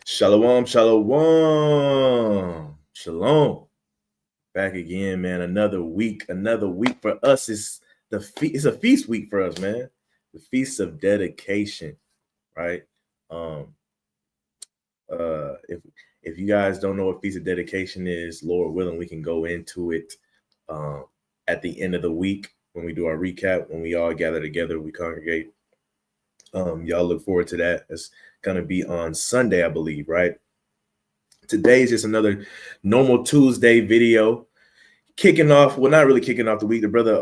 Shalom, shalom, shalom. Back again, man. Another week for us is it's a feast week for us, man. The feast of dedication, right? Um, if you guys don't know what feast of dedication is, Lord willing, we can go into it um at the end of the week when we do our recap, when we all gather together, we congregate. Y'all look forward to that. It's gonna be on Sunday, I believe, right? Today is just another normal Tuesday video. Kicking off, well, not really kicking off the week. The brother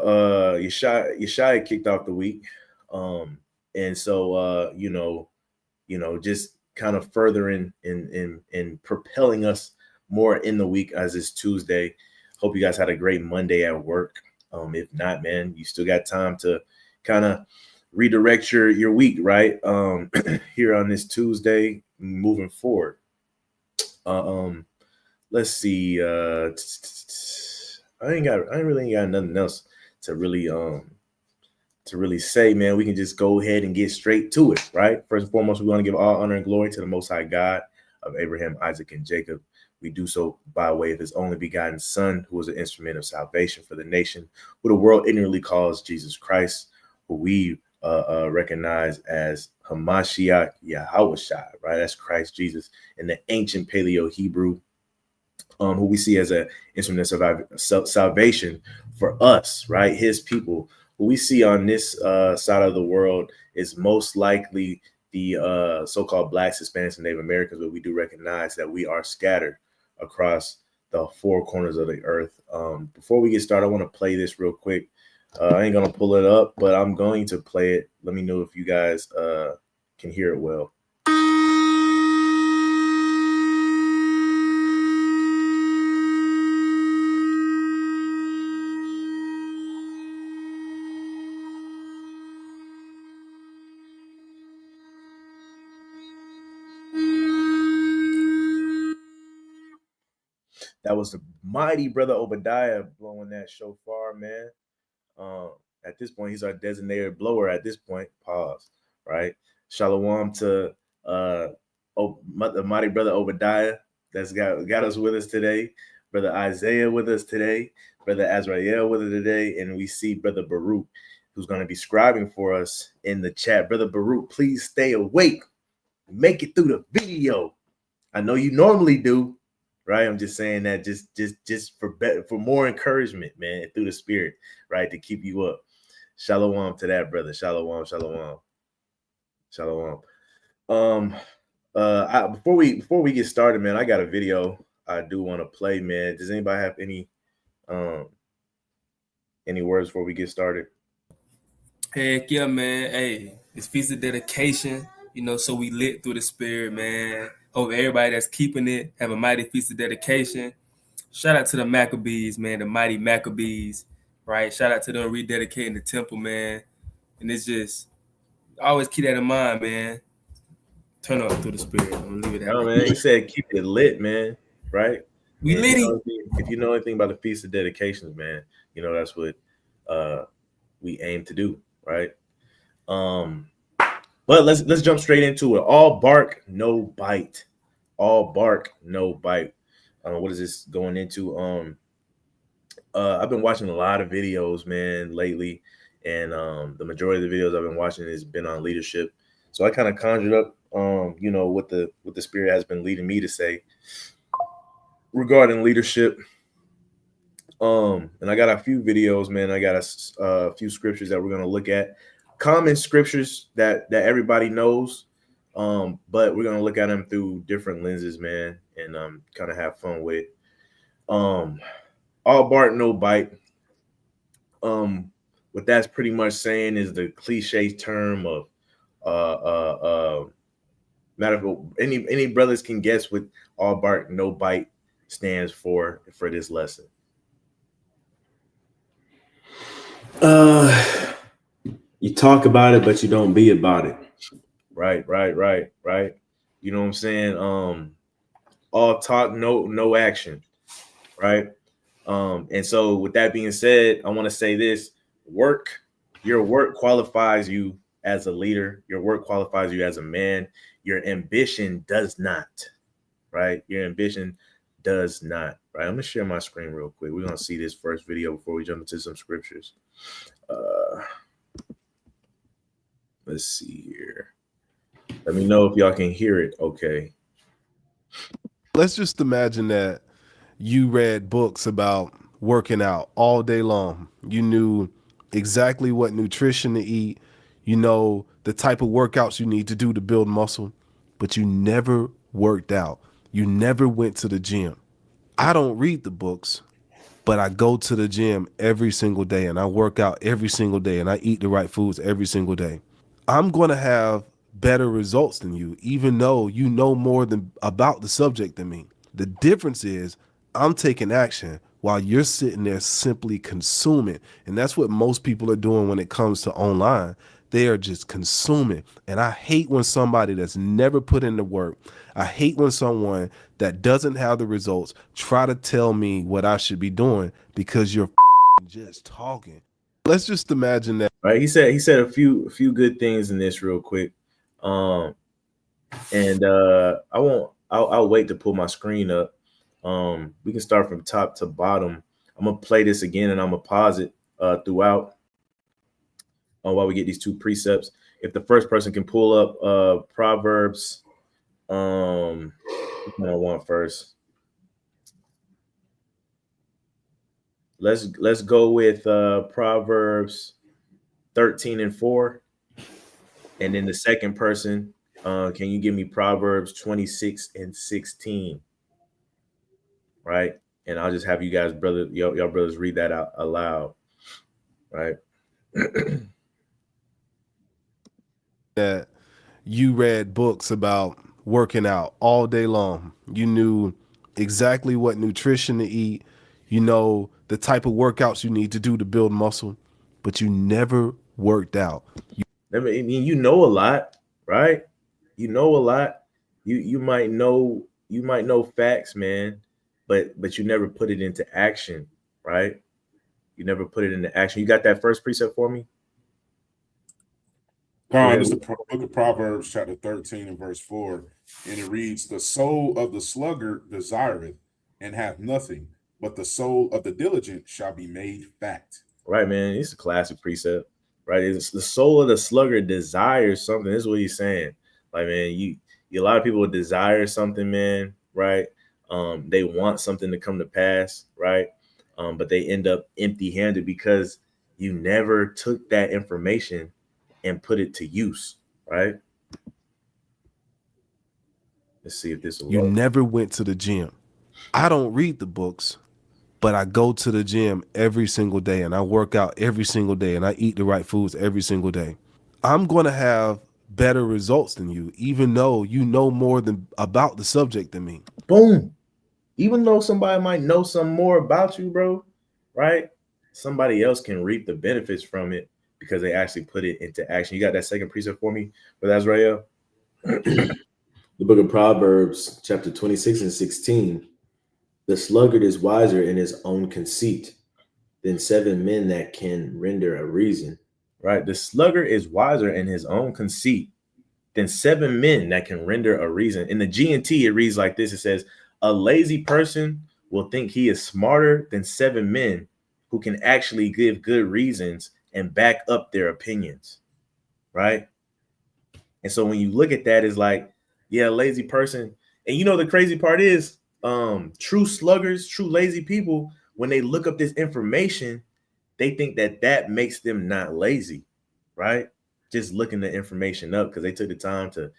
Yeshaya kicked off the week. And so just kind of furthering and propelling us more in the week as it's Tuesday. Hope you guys had a great Monday at work. If not, man, you still got time to kind of redirect your week, right? Here on this Tuesday, moving forward. Let's see. I ain't really got nothing else to really say, man. We can just go ahead and get straight to it, right? First and foremost, we want to give all honor and glory to the Most High God of Abraham, Isaac, and Jacob. We do so by way of his only begotten Son, who was an instrument of salvation for the nation, who the world ignorantly calls Jesus Christ, who we recognize as Hamashiach Yahushua, right? That's Christ Jesus in the ancient Paleo Hebrew, who we see as an instrument of salvation for us, right? His people. What we see on this side of the world is most likely the so-called Blacks, Hispanics, and Native Americans, but we do recognize that we are scattered across the four corners of the earth. Before we get started, I want to play this real quick. I ain't going to pull it up, but I'm going to play it. Let me know if you guys can hear it well. That was the mighty brother Obadiah blowing that shofar, man. At this point, he's our designated blower. At this point, pause. Right. Shalom to the mighty brother Obadiah that's got us with us today. Brother Isaiah with us today. Brother Azrael with us today, and we see brother Baruch, who's going to be scribing for us in the chat. Brother Baruch, please stay awake. Make it through the video. I know you normally do. Right, I'm just saying that just for more encouragement, man, through the spirit, right, to keep you up. Shalom to that, brother. Shalom. Before we get started, man, I got a video I do want to play, man. Does anybody have any words before we get started? Heck yeah, man. Hey, it's Feast of Dedication, so we lit through the spirit, man. Hope everybody that's keeping it have a mighty Feast of Dedication. Shout out to the Maccabees, man, the mighty Maccabees, right? Shout out to them rededicating the temple, man. And it's just, always keep that in mind, man. Turn up through the spirit. I'm gonna leave it at that. Man, he said keep it lit, man, right? We lit. If you know anything about the Feast of Dedications, man, that's what we aim to do, right? But let's jump straight into it. All bark, no bite. All bark, no bite. What is this going into? I've been watching a lot of videos, man, lately, and the majority of the videos I've been watching has been on leadership. So I kind of conjured up, what the spirit has been leading me to say regarding leadership. And I got a few videos, man. I got a few scriptures that we're gonna look at. Common scriptures that everybody knows, but we're gonna look at them through different lenses, man, and kind of have fun with it. All bark, no bite. What that's pretty much saying is the cliche term of matter of any brothers can guess what all bark, no bite stands for this lesson. You talk about it, but you don't be about it. Right. You know what I'm saying? All talk, no action. Right. And so with that being said, I want to say this: your work qualifies you as a leader. Your work qualifies you as a man. Your ambition does not, right? Your ambition does not, right? I'm gonna share my screen real quick. We're gonna see this first video before we jump into some scriptures. Let's see here. Let me know if y'all can hear it. Okay. Let's just imagine that you read books about working out all day long. You knew exactly what nutrition to eat. You know the type of workouts you need to do to build muscle, but you never worked out. You never went to the gym. I don't read the books, but I go to the gym every single day and I work out every single day and I eat the right foods every single day. I'm going to have better results than you, even though you know more than about the subject than me. The difference is I'm taking action while you're sitting there simply consuming. And that's what most people are doing when it comes to online. They are just consuming. And I hate when somebody that's never put in the work, I hate when someone that doesn't have the results try to tell me what I should be doing because you're just talking. Let's just imagine that. Right. He said a few good things in this real quick. I'll wait to pull my screen up. We can start from top to bottom. I'm gonna play this again and I'm gonna pause it throughout while we get these two precepts. If the first person can pull up Proverbs, what I want first. Let's go with Proverbs 13:4, and then the second person, can you give me Proverbs 26:16? Right, and I'll just have you guys, y'all brothers, read that out aloud. Right. That you read books about working out all day long. You knew exactly what nutrition to eat. You know the type of workouts you need to do to build muscle, but you never worked out. I mean, you know a lot, right? You know a lot. You might know facts, man, but you never put it into action, right? You never put it into action. You got that first precept for me? This is the book of Proverbs, chapter 13 and verse 4, and it reads, "The soul of the sluggard desireth and hath nothing, but the soul of the diligent shall be made fat." Right, man. It's a classic precept, right? It's the soul of the sluggard desires something. This is what he's saying. Like, man, a lot of people desire something, man, right? They want something to come to pass, right? But they end up empty-handed because you never took that information and put it to use, right? Let's see if this will You work. never went to the gym. I don't read the books, but I go to the gym every single day and I work out every single day and I eat the right foods every single day. I'm going to have better results than you, even though you know more than about the subject than me. Boom. Even though somebody might know some more about you, bro, right? Somebody else can reap the benefits from it because they actually put it into action. You got that second precept for me, Brother Azrael? The book of Proverbs, chapter 26:16. The sluggard is wiser in his own conceit than 7 men that can render a reason. Right. The sluggard is wiser in his own conceit than 7 men that can render a reason. In the G&T, it reads like this. It says, a lazy person will think he is smarter than 7 men who can actually give good reasons and back up their opinions. Right. And so when you look at that, it's like, yeah, lazy person. And you know, the crazy part is true sluggards, true lazy people, when they look up this information, they think that makes them not lazy, right? Just looking the information up because they took the time to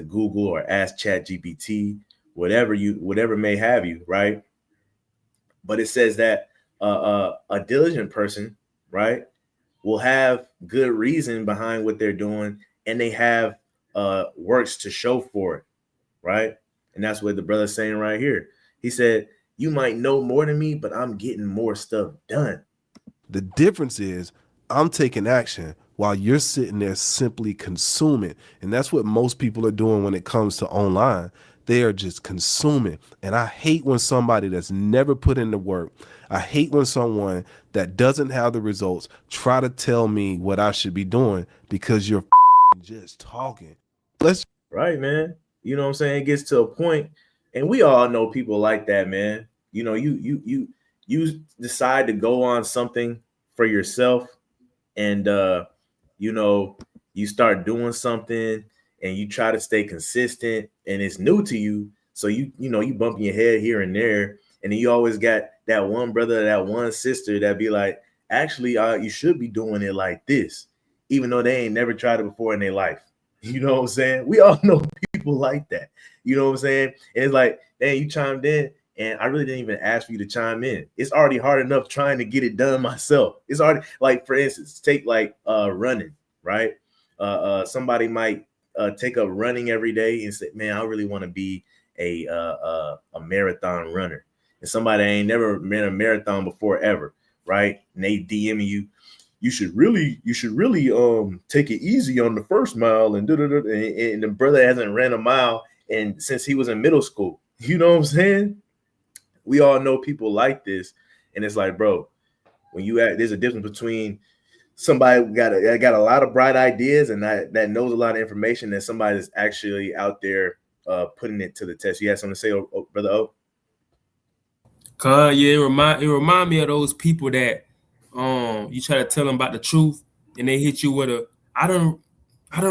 Google or ask ChatGPT, whatever may have you, right? But it says that a diligent person, right, will have good reason behind what they're doing, and they have works to show for it, right? And that's what the brother's saying right here. He said, you might know more than me, but I'm getting more stuff done. The difference is I'm taking action while you're sitting there simply consuming. And that's what most people are doing when it comes to online. They are just consuming. And I hate when somebody that's never put in the work, I hate when someone that doesn't have the results try to tell me what I should be doing because you're just talking. Right, man. You know what I'm saying? It gets to a point, and we all know people like that, man. You know, you decide to go on something for yourself, and you know, you start doing something and you try to stay consistent, and it's new to you. So you bump your head here and there, and then you always got that one brother, that one sister that be like, actually, you should be doing it like this, even though they ain't never tried it before in their life. You know what I'm saying? We all know people like that. You know what I'm saying? And it's like, dang, you chimed in, and I really didn't even ask for you to chime in. It's already hard enough trying to get it done myself. It's already, like, for instance, take like running, right? Somebody might take up running every day and say, man, I really want to be a marathon runner. And somebody ain't never ran a marathon before ever, right? And they DM you should really take it easy on the first mile, and and the brother hasn't ran a mile and since he was in middle school. You know what I'm saying? We all know people like this, and it's like, bro, when you there's a difference between somebody got a lot of bright ideas and that knows a lot of information, than somebody that's actually out there putting it to the test. You have something to say, brother O? Yeah, it remind me of those people that you try to tell them about the truth and they hit you with a I don't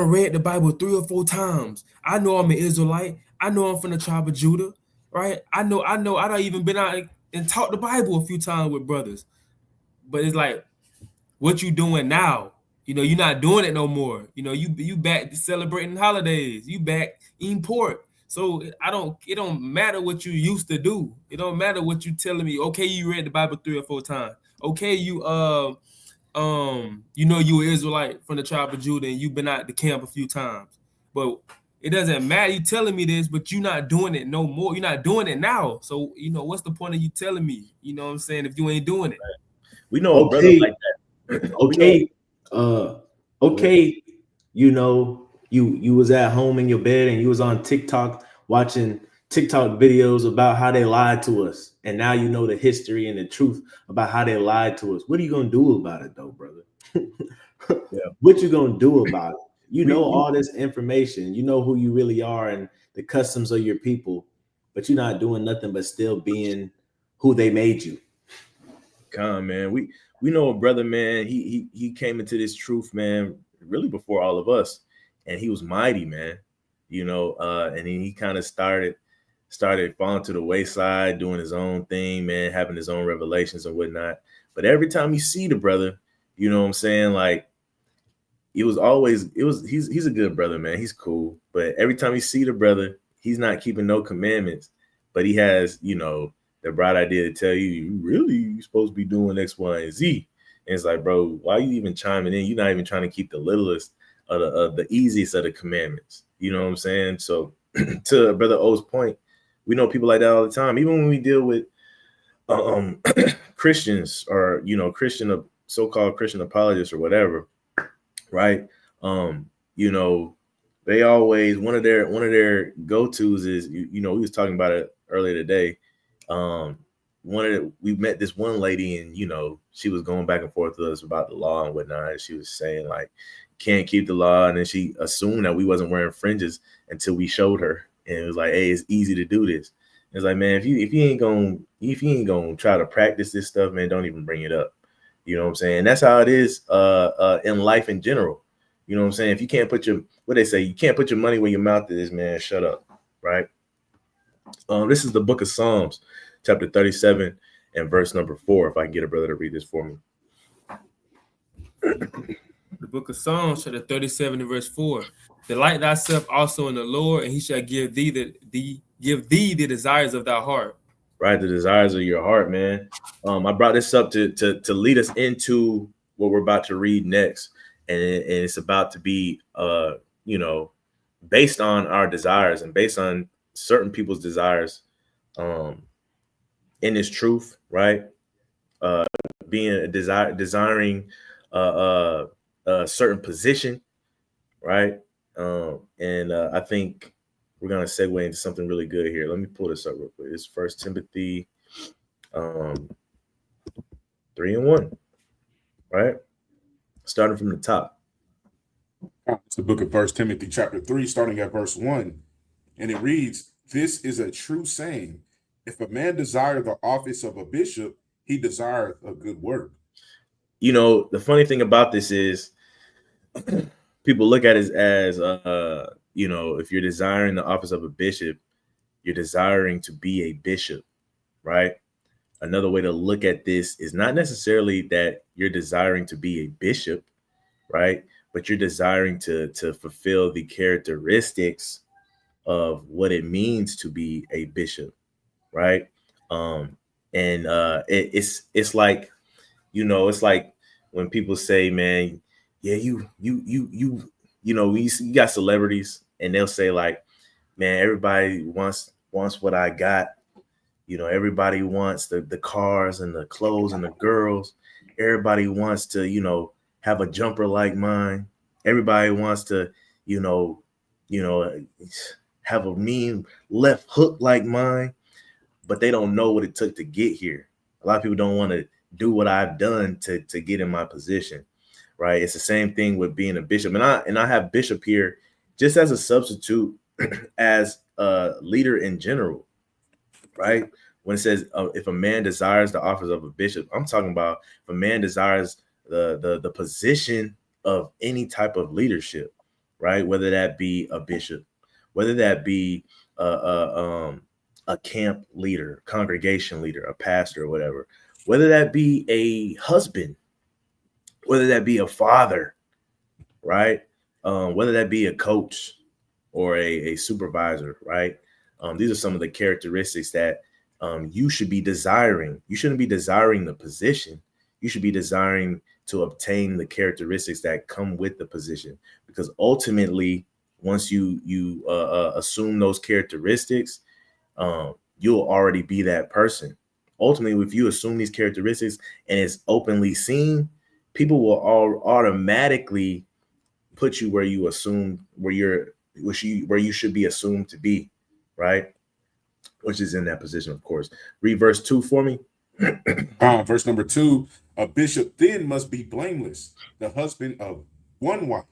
read the Bible 3 or 4 times. I know I'm an Israelite. I know I'm from the tribe of Judah, right? I know I don't even been out and taught the Bible a few times with brothers. But it's like, what you doing now? You know, you're not doing it no more. You know, you back celebrating holidays. You back eating pork. So it don't matter what you used to do. It don't matter what you telling me. Okay, you read the Bible 3 or 4 times. Okay, you you know you an Israelite from the tribe of Judah and you've been out the camp a few times. But it doesn't matter. You telling me this, but you're not doing it no more. You're not doing it now. So, you know, what's the point of you telling me? You know what I'm saying? If you ain't doing it. We know a brother like that. Okay. You know, you was at home in your bed and you was on TikTok watching TikTok videos about how they lied to us, and now you know the history and the truth about how they lied to us. What are you gonna do about it, though, brother? Yeah. What you gonna do about it? You know all this information. You know who you really are and the customs of your people, but you're not doing nothing but still being who they made you. Man, we know a brother, man. He came into this truth, man, really before all of us, and he was mighty, man. You know, and then he kind of started falling to the wayside, doing his own thing, man, having his own revelations and whatnot. But every time you see the brother, you know what I'm saying, like, he's a good brother, man. He's cool. But every time you see the brother, he's not keeping no commandments, but he has, you know, the bright idea to tell you you're supposed to be doing X, Y, and Z. And it's like, bro, why are you even chiming in? You're not even trying to keep the littlest of the easiest of the commandments. You know what I'm saying? So to Brother O's point, we know people like that all the time. Even when we deal with Christians, or, you know, so-called Christian apologists or whatever, right? You know, they always, one of their go-tos is, you know, we was talking about it earlier today. We met this one lady, and, you know, she was going back and forth with us about the law and whatnot. And she was saying, like, can't keep the law, and then she assumed that we wasn't wearing fringes until we showed her, and it was like, hey, it's easy to do this. It's like, man, if you ain't gonna try to practice this stuff, man, don't even bring it up. You know what I'm saying? That's how it is in life in general. You know what I'm saying? If you can't put you can't put your money where your mouth is, man, shut up, right? This is the book of Psalms, chapter 37 and verse number 4. If I can get a brother to read this for me. The book of Psalms, chapter 37 and verse 4. Delight thyself also in the Lord, and he shall give thee the desires of thy heart. Right, the desires of your heart, man. I brought this up to lead us into what we're about to read next, and it's about to be, you know, based on our desires and based on certain people's desires, in this truth, right? Being desiring a certain position, right? And I think we're gonna segue into something really good here. Let me pull this up real quick. It's 1 Timothy 3:1, right? Starting from the top. It's the book of 1 Timothy chapter 3, starting at verse 1. And it reads, "This is a true saying. If a man desire the office of a bishop, he desireth a good work." You know, the funny thing about this is people look at it as, you know, if you're desiring the office of a bishop, you're desiring to be a bishop, right? Another way to look at this is not necessarily that you're desiring to be a bishop, right? But you're desiring to fulfill the characteristics of what it means to be a bishop, right? And it's like, you know, it's like when people say, man, yeah, you know, you got celebrities and they'll say like, man, everybody wants what I got. You know, everybody wants the cars and the clothes and the girls. Everybody wants to, you know, have a jumper like mine. Everybody wants to, you know, have a mean left hook like mine, but they don't know what it took to get here. A lot of people don't want to do what I've done to get in my position, right? It's the same thing with being a bishop. And I have bishop here just as a substitute as a leader in general, right? When it says if a man desires the office of a bishop, I'm talking about if a man desires the position of any type of leadership, right? Whether that be a bishop, whether that be a camp leader, congregation leader, a pastor, or whatever, whether that be a husband, whether that be a father, right? Whether that be a coach or a supervisor, right? These are some of the characteristics that you should be desiring. You shouldn't be desiring the position. You should be desiring to obtain the characteristics that come with the position, because ultimately, once you assume those characteristics, you'll already be that person. Ultimately, if you assume these characteristics and it's openly seen, people will all automatically put you where you assume where you should be assumed to be, right? Which is in that position, of course. Read verse 2 for me. Verse number 2, "A bishop then must be blameless, the husband of one wife,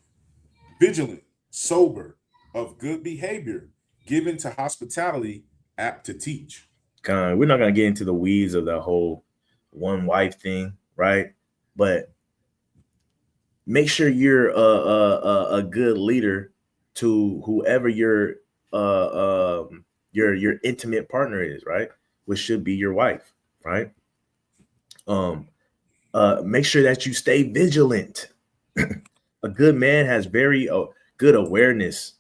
vigilant, sober, of good behavior, given to hospitality, apt to teach." We're not going to get into the weeds of the whole one wife thing, right? But make sure you're a good leader to whoever your intimate partner is, right? Which should be your wife, right? Make sure that you stay vigilant. A good man has very good awareness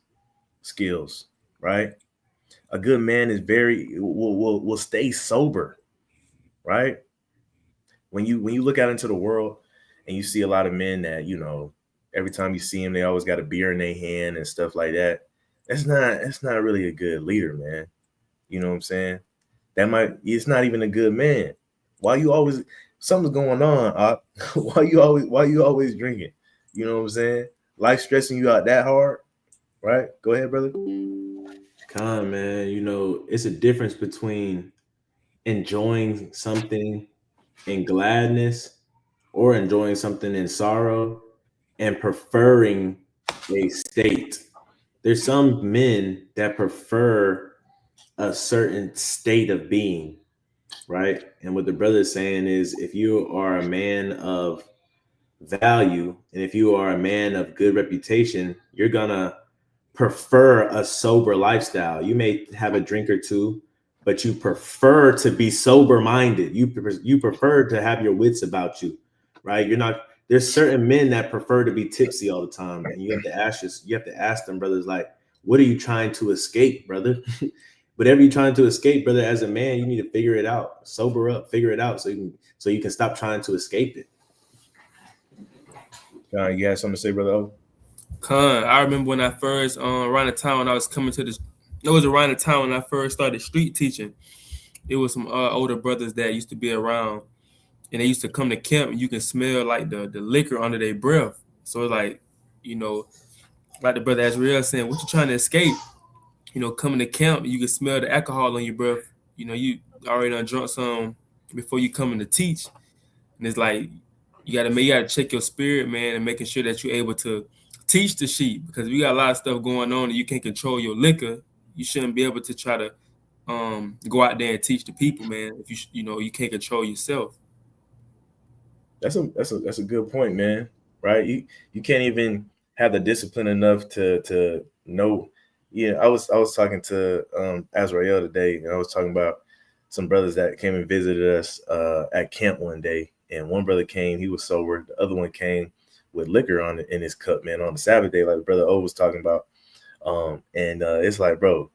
skills, right? A good man is will stay sober, right? When you look out into the world and you see a lot of men that, you know, every time you see them, they always got a beer in their hand and stuff like that. It's not really a good leader, man. You know what I'm saying? It's not even a good man. Why you always something's going on? Why you always drinking? You know what I'm saying? Life stressing you out that hard, right? Go ahead, brother. Man, you know, it's a difference between enjoying something in gladness or enjoying something in sorrow and preferring a state. There's some men that prefer a certain state of being, right? And what the brother is saying is if you are a man of value and if you are a man of good reputation, you're gonna prefer a sober lifestyle. You may have a drink or two, but you prefer to be sober minded. You prefer to have your wits about you, right? There's certain men that prefer to be tipsy all the time, and you have to ask them, brothers, like, what are you trying to escape, brother? Whatever you're trying to escape, brother, as a man, you need to figure it out, sober up, figure it out, so you can stop trying to escape it. You have something to say, brother O? I remember when I first around the time when I was coming to this. It was around the time when I first started street teaching. It was some older brothers that used to be around, and they used to come to camp, and you can smell like the liquor under their breath. So it's like, you know, like the brother Azrael saying, "What you trying to escape?" You know, coming to camp, you can smell the alcohol on your breath. You know, you already done drunk some before you coming to teach, and it's like you gotta check your spirit, man, and making sure that you're able to teach the sheep, because we got a lot of stuff going on and you can't control your liquor. You shouldn't be able to try to go out there and teach the people, man. If you can't control yourself. That's a good point, man. Right? You can't even have the discipline enough to know. Yeah, I was talking to Azrael today, and I was talking about some brothers that came and visited us at camp one day. And one brother came, he was sober. The other one came with liquor in his cup, man, on the Sabbath day, like Brother O was talking about. It's like, bro,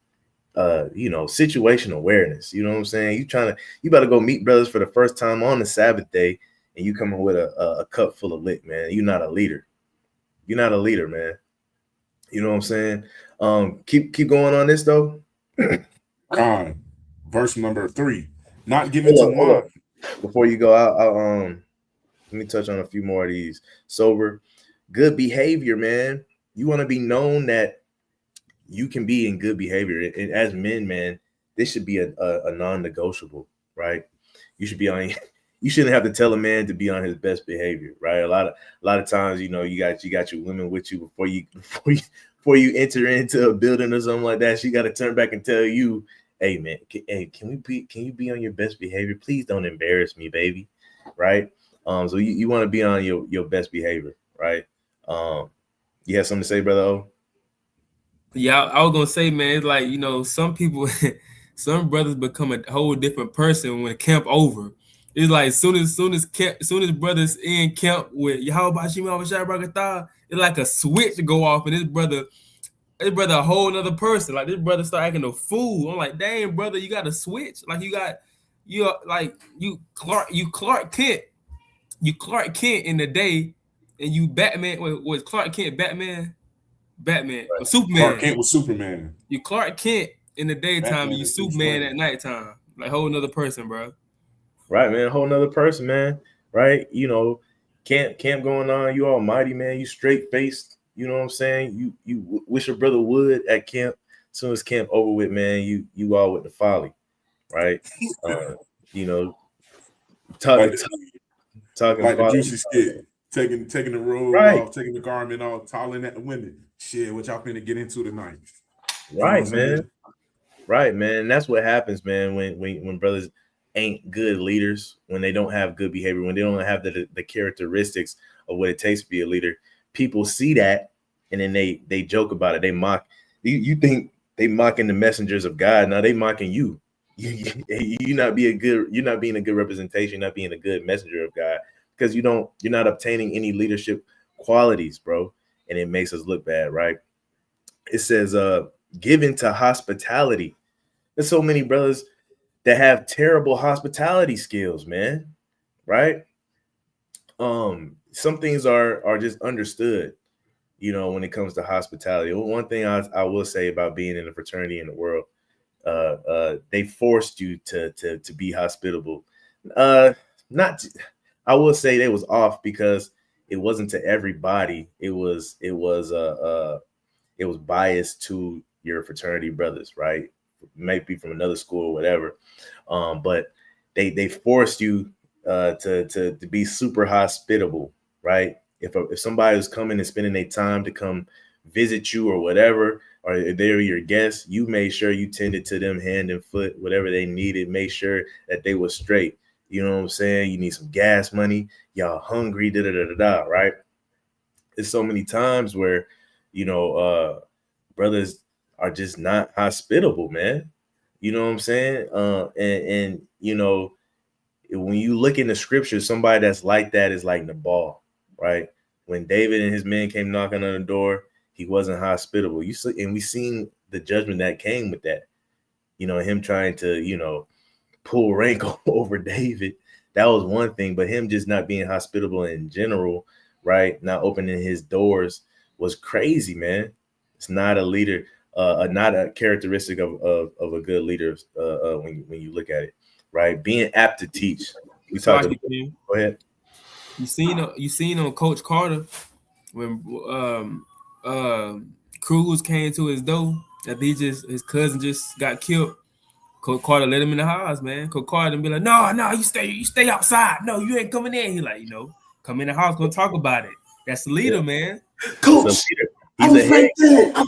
situational awareness. You know what I'm saying? You better go meet brothers for the first time on the Sabbath day, and you coming with a cup full of lick, man. You're not a leader. You're not a leader, man. You know what I'm saying? Keep going on this though. Verse number 3. Not given to wine. Before you go out, let me touch on a few more of these. Sober, good behavior, man. You want to be known that you can be in good behavior. And as men, man, this should be a non-negotiable, right? You shouldn't have to tell a man to be on his best behavior, right? A lot of times, you got your women with you before you enter into a building or something like that. She got to turn back and tell you, hey man, can you be on your best behavior? Please don't embarrass me, baby. Right? So you want to be on your best behavior, right? You have something to say, Brother O? Yeah, I was gonna say, man, it's like, some people, some brothers become a whole different person when camp over. It's like soon as brothers in camp with Yahweh Shema Shai Barakatah, it's like a switch to go off, and this brother a whole other person. Like, this brother start acting a fool. I'm like, dang, brother, you got to switch. Like, you Clark Kent. You Clark Kent in the day, and you Batman. Was Clark Kent Batman? Batman or Superman? Clark Kent was Superman. You Clark Kent in the daytime, Batman, and you Superman at nighttime. Like, whole another person, bro. Right, man. Whole nother person, man. Right? Camp going on. You almighty, man. You straight faced. You know what I'm saying? You wish your brother would at camp. As soon as camp over with, man, you all with the folly, right? Talking like the juicy skit, taking the robe off, taking the garment off, toddling at the women. Shit, what y'all finna get into tonight? Right, man. Right, man. That's what happens, man. When brothers ain't good leaders, when they don't have good behavior, when they don't have the characteristics of what it takes to be a leader. People see that, and then they joke about it. They mock. You think they mocking the messengers of God? Now they mocking you. You're not being a good representation. You're not being a good messenger of God, because you're not obtaining any leadership qualities, bro. And it makes us look bad, right? It says, given to hospitality. There's so many brothers that have terrible hospitality skills, man. Right? Some things are just understood, when it comes to hospitality. One thing I will say about being in a fraternity in the world, they forced you to be hospitable. I will say they was off, because it wasn't to everybody. It was biased to your fraternity brothers, right? Maybe from another school or whatever. But they forced you to be super hospitable, right? If somebody was coming and spending their time to come visit you or whatever, or they're your guests, you made sure you tended to them hand and foot, whatever they needed, make sure that they were straight. You know what I'm saying? You need some gas money, y'all hungry, right? There's so many times where, brothers are just not hospitable, man. You know what I'm saying? And when you look in the scripture, somebody that's like that is like Nabal, right? When David and his men came knocking on the door, he wasn't hospitable. And we seen the judgment that came with that. Him trying to, pull rank over David. That was one thing, but him just not being hospitable in general, right? Not opening his doors was crazy, man. It's not a leader, not a characteristic of a good leader when you look at it, right? Being apt to teach. We talked about, go ahead. You seen on Coach Carter when Cruz came to his door that his cousin just got killed. Coach Carter let him in the house, man. Coach Carter be like, no, you stay outside. No, you ain't coming in. He like, come in the house, gonna talk about it. That's the leader, man. Coach, He's a leader. I He's was a right head. there.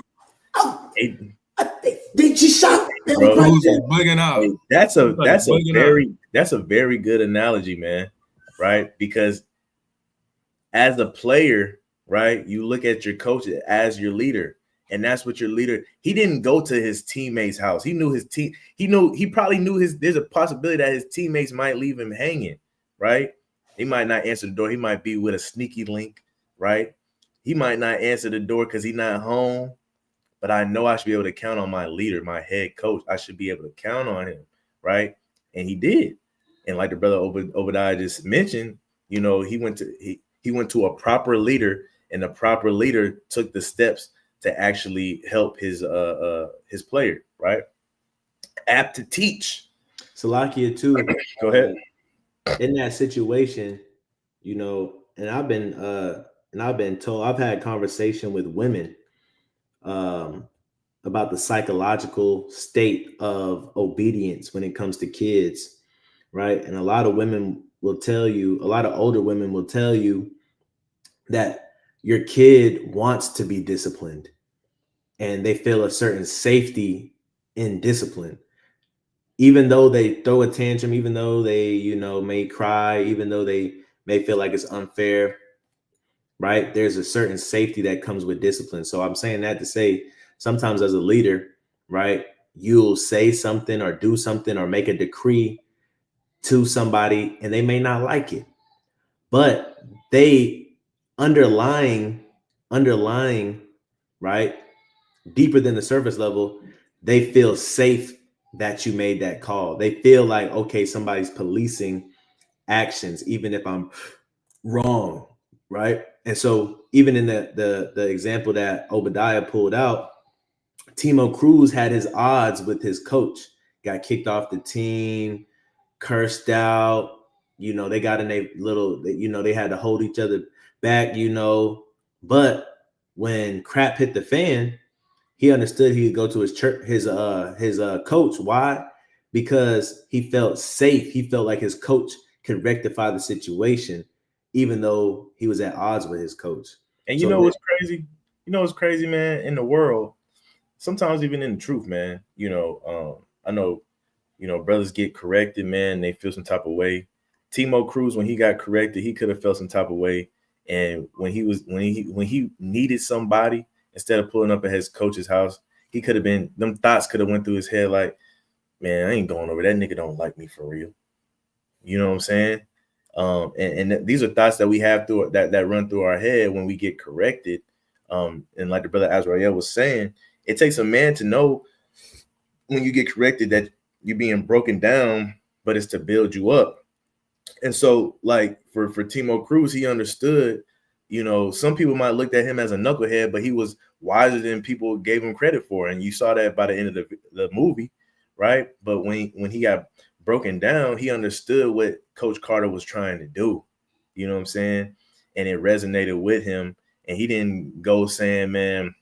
Hey, Did she shot? I Bro. was right Cruz there. was bugging out. hey, that's a out. very good analogy, man. Right? Because as a player, right, you look at your coach as your leader. And that's what your leader. He didn't go to his teammates' house. He knew his team. He probably knew there's a possibility that his teammates might leave him hanging, right? He might not answer the door. He might be with a sneaky link, right? He might not answer the door because he's not home. But I know I should be able to count on my leader, my head coach. I should be able to count on him, right? And he did. And like the brother Obadiah just mentioned, you know, he went to a proper leader, and the proper leader took the steps to actually help his player, right? Apt to teach. Salakia too. Go ahead. In that situation, you know, and I've been told, I've had conversation with women about the psychological state of obedience when it comes to kids, right? And a lot of women will tell you, a lot of older women will tell you that your kid wants to be disciplined and they feel a certain safety in discipline. Even though they throw a tantrum, even though they, you know, may cry, even though they may feel like it's unfair, right? There's a certain safety that comes with discipline. So I'm saying that to say sometimes as a leader, right, you'll say something or do something or make a decree to somebody and they may not like it, but they underlying, right, deeper than the surface level, they feel safe that you made that call. They feel like, okay, somebody's policing actions, even if I'm wrong, right? And so even in the example that Obadiah pulled out, Timo Cruz had his odds with his coach, got kicked off the team, cursed out, you know, they got in a little, you know, they had to hold each other back, you know, but when crap hit the fan, he understood he could go to his church, his coach. Why? Because he felt safe. He felt like his coach could rectify the situation, even though he was at odds with his coach. And you know what's crazy? You know what's crazy, man? In the world, sometimes even in the truth, man. You know, I know, you know, brothers get corrected, man. They feel some type of way. Timo Cruz, when he got corrected, he could have felt some type of way. And when he needed somebody, instead of pulling up at his coach's house, he could have been, them thoughts could have went through his head like, man, I ain't going over. That nigga don't like me for real. You know what I'm saying? And these are thoughts that we have through that run through our head when we get corrected. And like the brother Azrael was saying, it takes a man to know when you get corrected that you're being broken down, but it's to build you up. And so, like for Timo Cruz, he understood. You know, some people might look at him as a knucklehead, but he was wiser than people gave him credit for. And you saw that by the end of the movie, right? But when he got broken down, he understood what Coach Carter was trying to do. You know what I'm saying? And it resonated with him. And he didn't go saying, man,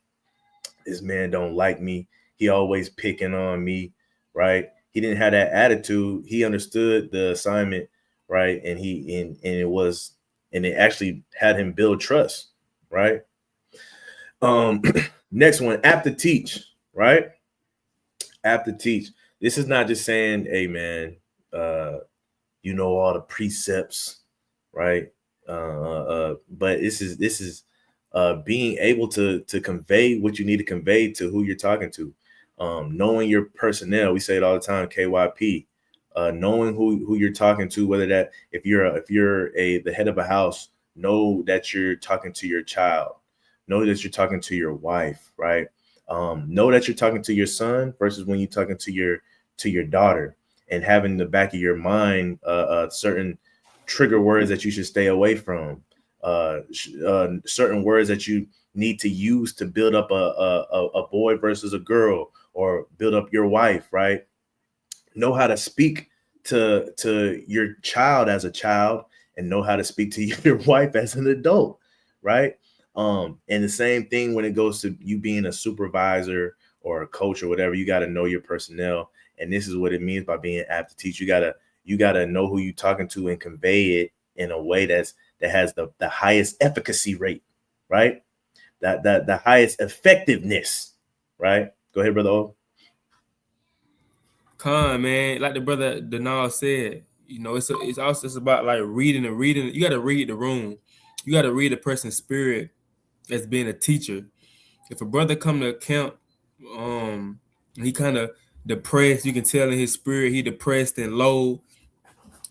this man don't like me. He always picking on me, right? He didn't have that attitude. He understood the assignment, right? And it actually had him build trust, right? Next one, apt to teach, right? Apt to teach. This is not just saying, hey man, you know all the precepts, right? But this is being able to convey what you need to convey to who you're talking to. Knowing your personnel, we say it all the time, KYP. Knowing who you're talking to, whether that if you're the head of a house, know that you're talking to your child, know that you're talking to your wife, right? Know that you're talking to your son versus when you're talking to your daughter, and having in the back of your mind certain trigger words that you should stay away from, certain words that you need to use to build up a boy versus a girl, or build up your wife, right? Know how to speak to your child as a child, and know how to speak to your wife as an adult, right? And the same thing when it goes to you being a supervisor or a coach or whatever. You got to know your personnel, and this is what it means by being apt to teach. You gotta know who you're talking to and convey it in a way that has the highest efficacy rate, right? The highest effectiveness, right? Go ahead, brother O. Man, like the brother Denal said, it's also about like reading. You got to read the room. You got to read a person's spirit as being a teacher. If a brother come to camp, he kind of depressed. You can tell in his spirit he depressed and low.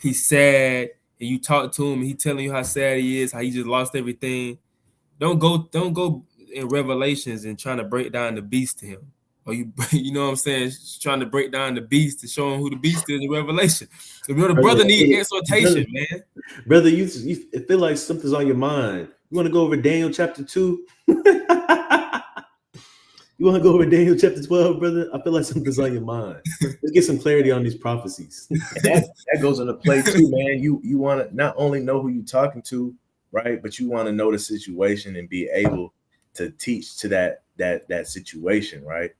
He's sad, and you talk to him, and he telling you how sad he is, how he just lost everything. Don't go in Revelations and trying to break down the beast to him. Or you know what I'm saying? Trying to break down the beast to show him who the beast is in Revelation. So, the brother need exhortation, man. Brother, you feel like something's on your mind. You want to go over Daniel chapter 2? You want to go over Daniel chapter 12, brother? I feel like something's on your mind. Let's get some clarity on these prophecies. that goes into play too, man. You want to not only know who you're talking to, right, but you want to know the situation and be able to teach to that situation, right?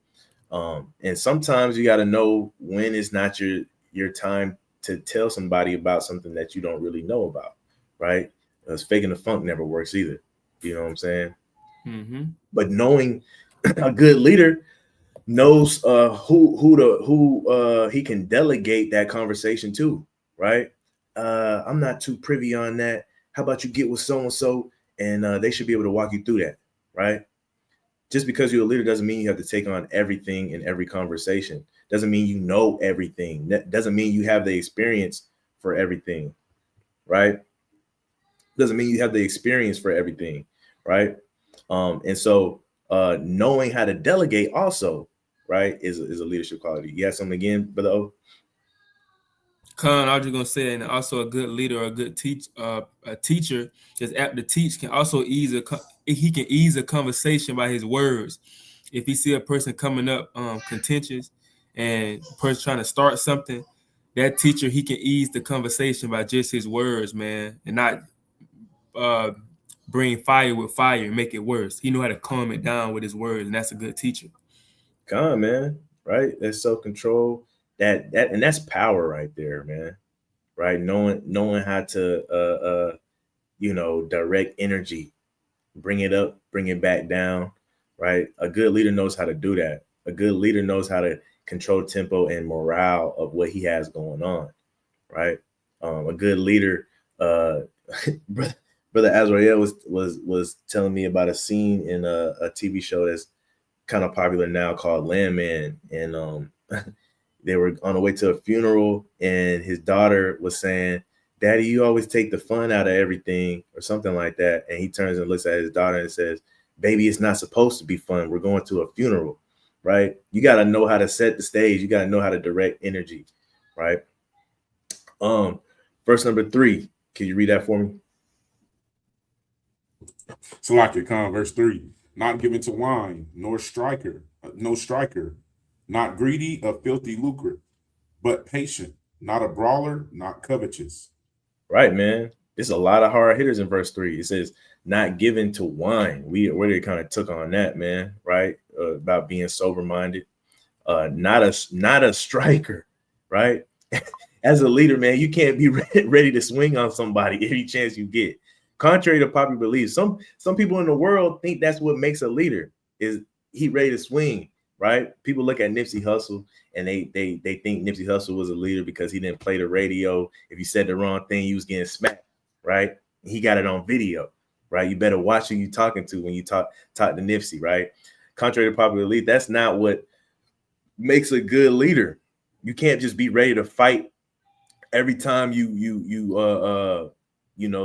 And sometimes you got to know when it's not your time to tell somebody about something that you don't really know about, right? Because faking the funk never works either. You know what I'm saying? Mm-hmm. But knowing a good leader knows who he can delegate that conversation to, right? I'm not too privy on that. How about you get with so-and-so and they should be able to walk you through that, right? Just because you're a leader doesn't mean you have to take on everything in every conversation. Doesn't mean you know everything. That doesn't mean you have the experience for everything, right? Doesn't mean you have the experience for everything, right? And so knowing how to delegate also, right, is a leadership quality. You have something again, brother O? I was just gonna say, and also a good leader or a good a teacher that's apt to teach can also ease a conversation by his words. If he see a person coming up contentious and a person trying to start something, that teacher, he can ease the conversation by just his words, man, and not bring fire with fire and make it worse. He know how to calm it down with his words, and that's a good teacher. Come on, man, right? That's self-control. That and that's power right there, man. Right? Knowing how to direct energy, bring it up, bring it back down, right? A good leader knows how to do that. A good leader knows how to control tempo and morale of what he has going on, right? A good leader, brother Azrael was telling me about a scene in a TV show that's kind of popular now called Landman, and they were on the way to a funeral, and his daughter was saying, "Daddy, you always take the fun out of everything," or something like that. And he turns and looks at his daughter and says, "Baby, it's not supposed to be fun. We're going to a funeral," right? You got to know how to set the stage. You got to know how to direct energy, right? Verse number 3. Can you read that for me? Salakia Khan, verse 3. Not given to wine, no striker, not greedy of filthy lucre, but patient, not a brawler, not covetous. Right, man. There's a lot of hard hitters in verse 3. It says, not given to wine. We already kind of took on that, man, right? About being sober-minded. Not a striker, right? As a leader, man, you can't be ready to swing on somebody every chance you get. Contrary to popular belief, some people in the world think that's what makes a leader, is he ready to swing, right? People look at Nipsey Hussle and they think Nipsey Hussle was a leader because he didn't play the radio. If you said the wrong thing, you was getting smacked, right? He got it on video, right? You better watch who you talking to when you talk to Nipsey, right? Contrary to popular belief, that's not what makes a good leader. You can't just be ready to fight every time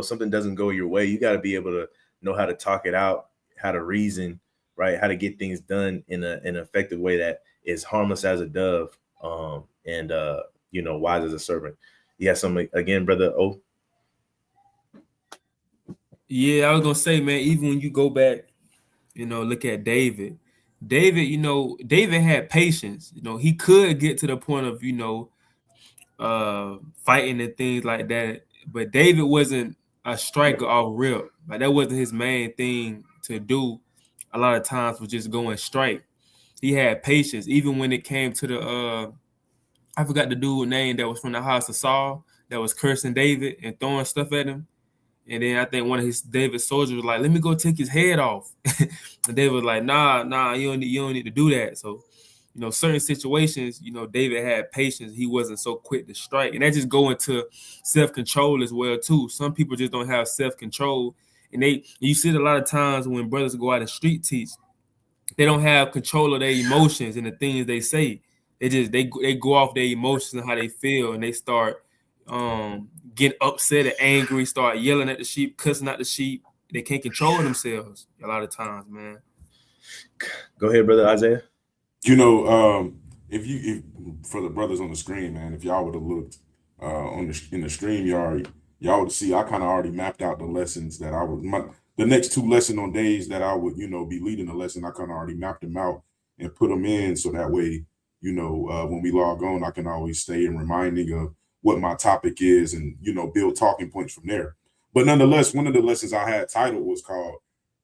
something doesn't go your way. You got to be able to know how to talk it out, how to reason, right? How to get things done in an effective way that is harmless as a dove, and wise as a serpent. You have something again, brother O? Yeah, I was gonna say, man, even when you go back, look at David. David had patience. He could get to the point of, fighting and things like that. But David wasn't a striker off rip. Like, that wasn't his main thing to do. A lot of times was just going straight. He had patience, even when it came to the I forgot the dude's name that was from the house of Saul that was cursing David and throwing stuff at him. And then I think one of his David's soldiers was like, "Let me go take his head off." And David was like, "Nah, you don't need to do that." So, certain situations, David had patience. He wasn't so quick to strike, and that just go into self-control as well too. Some people just don't have self-control, and you see it a lot of times when brothers go out and street teach, they don't have control of their emotions and the things they say. They go off their emotions and how they feel, and they start getting upset and angry, start yelling at the sheep, cussing at the sheep. They can't control themselves a lot of times, man. Go ahead, brother Isaiah. If for the brothers on the screen, man, if y'all would have looked in the stream yard, y'all would see I kind of already mapped out the lessons that I would the next 2 lesson on days that I would be leading the lesson. I kind of already mapped them out and put them in, so that way when we log on, I can always stay in reminding of what my topic is and build talking points from there. But nonetheless, one of the lessons I had titled was called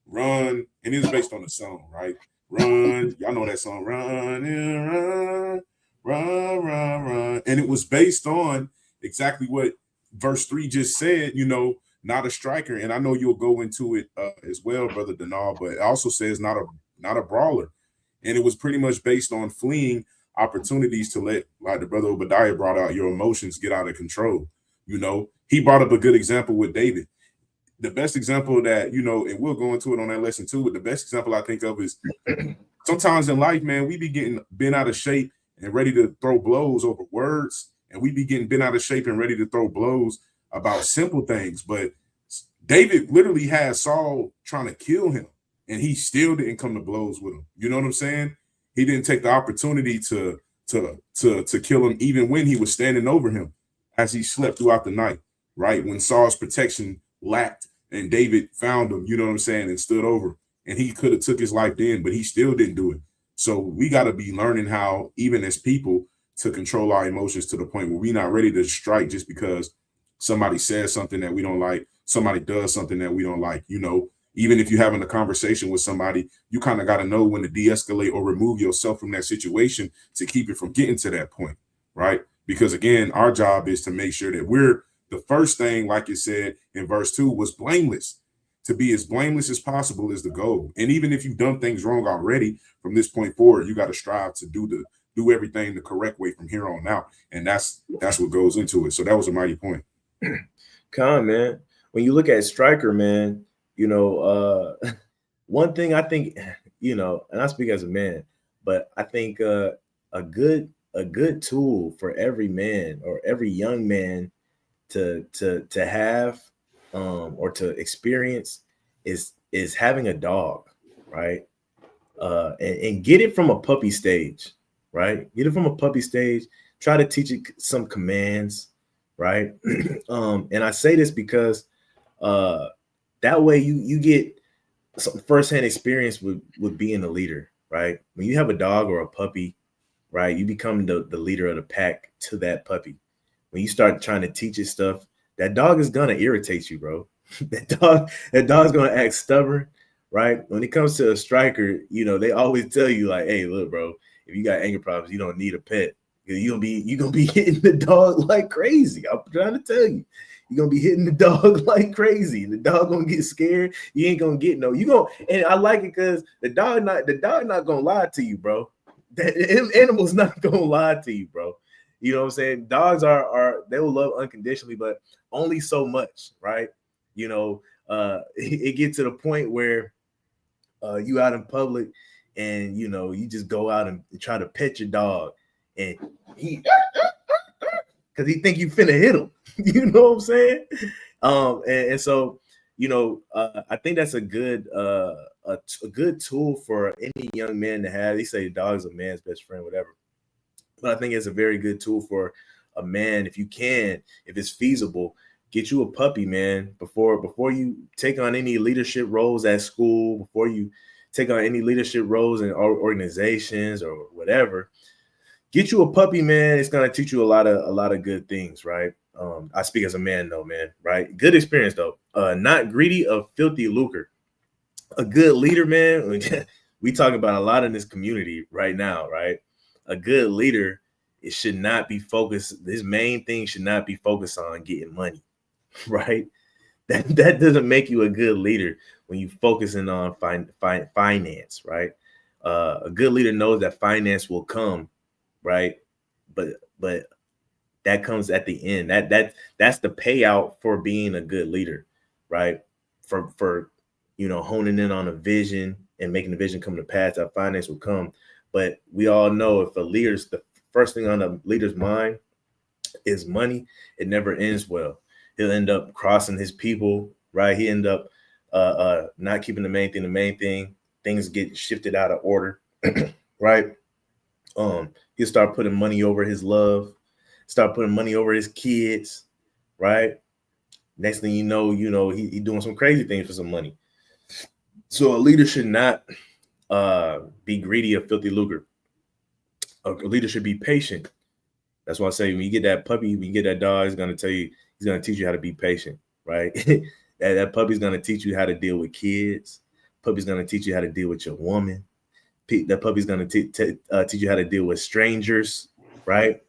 "Run," and it's based on the song, right? Run, y'all know that song, run, run, run, run, run. And it was based on exactly what verse 3 just said, not a striker. And I know you'll go into it as well, Brother Denal, but it also says not a brawler. And it was pretty much based on fleeing opportunities to let, like the brother Obadiah brought out, your emotions get out of control. He brought up a good example with David. The best example that, and we'll go into it on that lesson too, but the best example I think of is sometimes in life, man, we be getting bent out of shape and ready to throw blows over words. And we be getting bent out of shape and ready to throw blows about simple things. But David literally had Saul trying to kill him, and he still didn't come to blows with him. You know what I'm saying? He didn't take the opportunity to kill him, even when he was standing over him as he slept throughout the night, right? When Saul's protection lacked and David found him, you know what I'm saying, and stood over, and he could have took his life then, but he still didn't do it. So we got to be learning how, even as people, to control our emotions to the point where we're not ready to strike just because somebody says something that we don't like, somebody does something that we don't like. Even if you're having a conversation with somebody, you kind of got to know when to de-escalate or remove yourself from that situation to keep it from getting to that point, right? Because again, our job is to make sure that we're the first thing, like it said in verse 2, was blameless. To be as blameless as possible is the goal. And even if you've done things wrong already, from this point forward, you got to strive to do everything the correct way from here on out. And that's what goes into it. So that was a mighty point. Con, man. When you look at striker, man, one thing I think, and I speak as a man, but I think a good tool for every man or every young man to have or to experience is having a dog, right? And get it from a puppy stage, right? Get it from a puppy stage. Try to teach it some commands, right? And I say this because that way you get some firsthand experience with being a leader, right? When you have a dog or a puppy, right, you become the leader of the pack to that puppy. When you start trying to teach it stuff, that dog is gonna irritate you, bro. that dog's gonna act stubborn, right? When it comes to a striker, they always tell you like, hey, look, bro, if you got anger problems, you don't need a pet. You're gonna be hitting the dog like crazy. I'm trying to tell you. You're gonna be hitting the dog like crazy. The dog gonna get scared. You ain't gonna get and I like it because the dog not gonna lie to you, bro. That animal's not gonna lie to you, bro. You know what I'm saying? Dogs they will love unconditionally, but only so much, right? It gets to the point where you out in public and you just go out and try to pet your dog, and he because he think you finna hit him. You know what I'm saying? And so I think that's a good tool for any young man to have. They say dog's a man's best friend, whatever. But I think it's a very good tool for a man, if it's feasible, get you a puppy, man, before you take on any leadership roles at school, before you take on any leadership roles in organizations or whatever. Get you a puppy, man. It's gonna teach you a lot of good things, right? I speak as a man, though, man, right? Good experience, though. Not greedy of filthy lucre. A good leader, man. We talk about a lot in this community right now, right? A good leader, it should not be focused. His main thing should not be focused on getting money, right? that doesn't make you a good leader when you focusing on finance, right? A good leader knows that finance will come, right? But that comes at the end. That's the payout for being a good leader, right? For honing in on a vision and making the vision come to pass, that finance will come. But we all know if the first thing on a leader's mind is money, it never ends well. He'll end up crossing his people, right? He end up not keeping the main thing. Things get shifted out of order, right? He'll start putting money over his love, start putting money over his kids, right? Next thing you know, he doing some crazy things for some money. So a leader should not be greedy of filthy lucre. A leader should be patient. That's why I say when you get that puppy, when you get that dog, he's going to teach you how to be patient, right? that puppy's going to teach you how to deal with kids. Puppy's going to teach you how to deal with your woman. That puppy's going to teach you how to deal with strangers, right?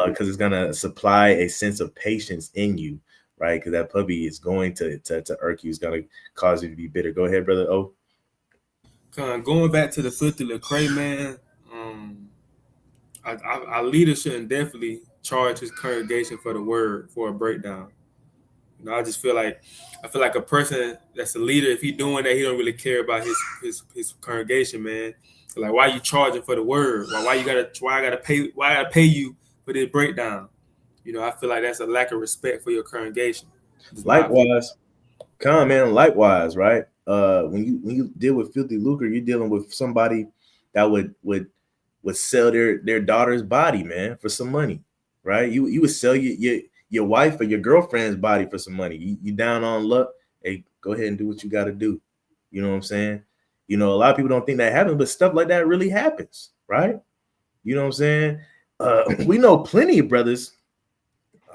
Because it's going to supply a sense of patience in you, right? Because that puppy is going to irk you. It's going to cause you to be bitter. Go ahead, brother O. Going back to the filthy Lecrae, man, our leader shouldn't definitely charge his congregation for the word for a breakdown. I just feel like a person that's a leader, if he's doing that, he don't really care about his congregation, man. Like, why are you charging for the word? Why I gotta pay you for this breakdown? I feel like that's a lack of respect for your congregation. Likewise, right? When you deal with filthy lucre, you're dealing with somebody that would sell their daughter's body, man, for some money, right? You would sell your wife or your girlfriend's body for some money. You down on luck, hey, go ahead and do what you got to do. You know what I'm saying? A lot of people don't think that happens, but stuff like that really happens, right? You know what I'm saying? We know plenty of brothers.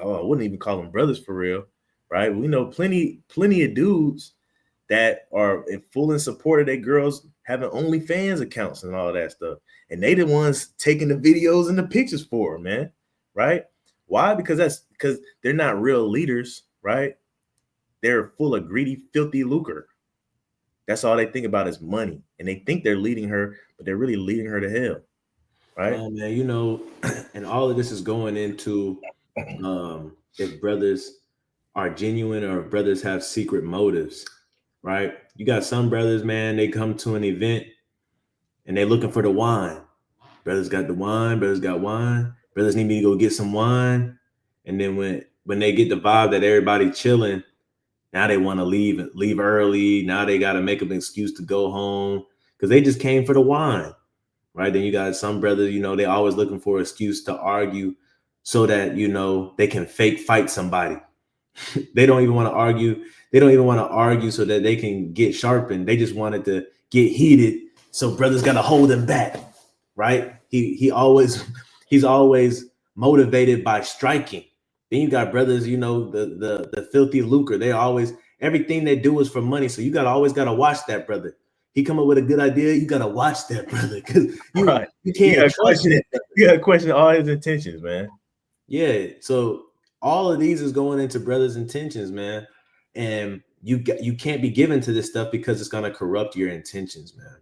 Oh, I wouldn't even call them brothers for real, right? We know plenty of dudes that are in full support of their girls having OnlyFans accounts and all that stuff. And they the ones taking the videos and the pictures for them, man, right? Why? Because they're not real leaders, right? They're full of greedy, filthy lucre. That's all they think about is money. And they think they're leading her, but they're really leading her to hell, right? Oh, man, and all of this is going into if brothers are genuine or if brothers have secret motives, right? You got some brothers, man, they come to an event and they're looking for the wine. Brothers got the wine, brothers got wine. Brothers need me to go get some wine. And then when they get the vibe that everybody chilling, now they want to leave early. Now they got to make an excuse to go home because they just came for the wine, right? Then you got some brothers, they always looking for an excuse to argue so that, they can fake fight somebody. They don't even want to argue. They don't even want to argue so that they can get sharpened. They just wanted to get heated. So brothers got to hold them back, right? He's always motivated by striking. Then you got brothers, the filthy lucre. They always, everything they do is for money. So you always got to watch that brother. He come up with a good idea. You got to watch that brother because you can't question it. You got to question all his intentions, man. Yeah. So all of these is going into brothers' intentions, man. And you can't be given to this stuff because it's going to corrupt your intentions, man.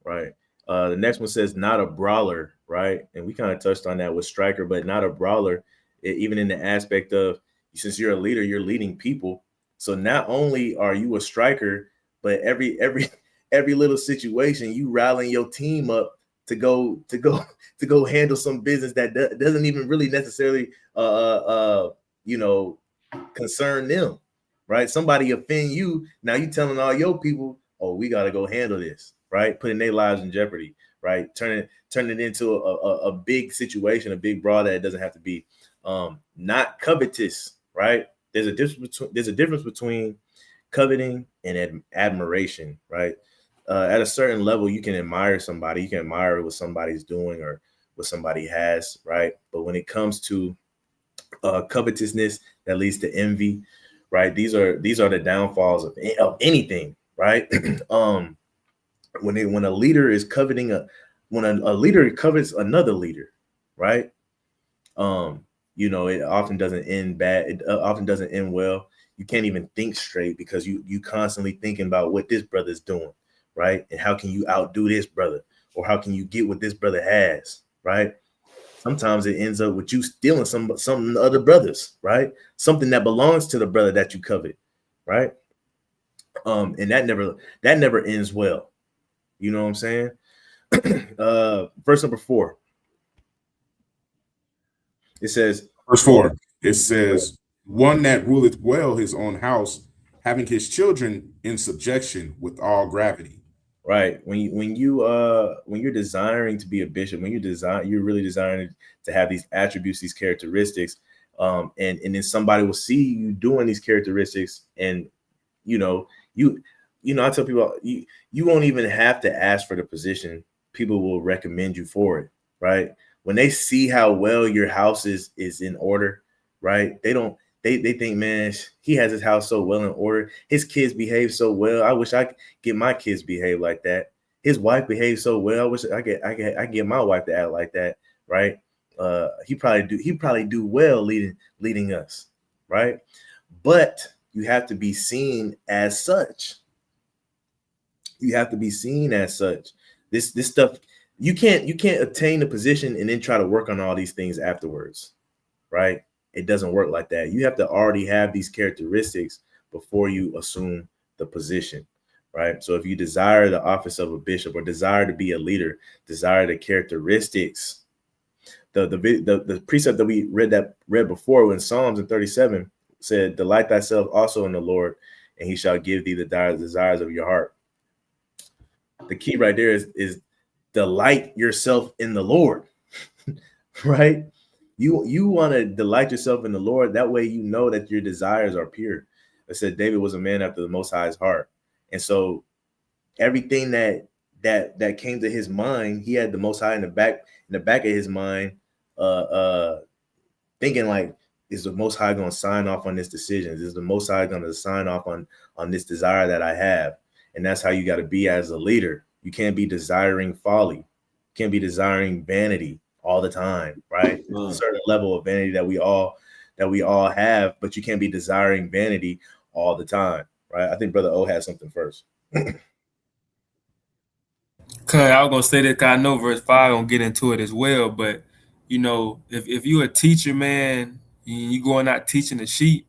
Right. The next one says not a brawler, right? And we kind of touched on that with Striker, but not a brawler, even in the aspect of since you're a leader, you're leading people. So not only are you a striker, but every little situation you rallying your team up to go handle some business that doesn't even really necessarily concern them, right? Somebody offend you, now you telling all your people, oh, we got to go handle this, right? Putting their lives in jeopardy, right? Turn it into a big situation, a big brawl that it doesn't have to be. Not covetous, right? There's a difference between coveting and admiration, right? At a certain level, you can admire somebody, you can admire what somebody's doing or what somebody has, right? But when it comes to covetousness that leads to envy, right? These are the downfalls of anything, right? When a leader is coveting when a leader covets another leader, right? It often doesn't end bad. It often doesn't end well. you can't even think straight because you constantly thinking about what this brother's doing, right? And how can you outdo this brother, or how can you get what this brother has, right? Sometimes it ends up with you stealing some of the other brothers, right? Something that belongs to the brother that you covet, right? And that never ends well. You know what I'm saying? Verse number 4. It says, Verse 4, it says, one that ruleth well his own house, having his children in subjection with all gravity. right, when you're desiring to be a bishop, you're really desiring to have these attributes, these characteristics, and then somebody will see you doing these characteristics, and I tell people you won't even have to ask for the position. People will recommend you for it, right? When they see how well your house is in order, right? They think, man, he has his house so well in order. His kids behave so well. I wish I could get my kids behave like that. His wife behaves so well. I wish I get my wife to act like that, right? He probably do well leading us, right? But you have to be seen as such. You have to be seen as such. This stuff, you can't attain the position and then try to work on all these things afterwards, right? It doesn't work like that. You have to already have these characteristics before you assume the position, right? So if you desire the office of a bishop, or desire to be a leader, desire the characteristics, the precept that we read before in Psalms in 37 said, delight thyself also in the Lord, and he shall give thee the desires of your heart. The key right there is delight yourself in the Lord, right? You want to delight yourself in the Lord. That way, you know that your desires are pure. I said David was a man after the Most High's heart, and so everything that came to his mind, he had the Most High in the back of his mind, thinking like, is the Most High going to sign off on this decision? Is the Most High going to sign off on this desire that I have? And that's how you got to be as a leader. You can't be desiring folly. You can't be desiring vanity all the time, right? A certain level of vanity that we all have, but you can't be desiring vanity all the time, right? I think Brother O has something first. Cause I was gonna say that, cause I know verse 5 gonna get into it as well. But if you're a teacher, man, you going out teaching the sheep,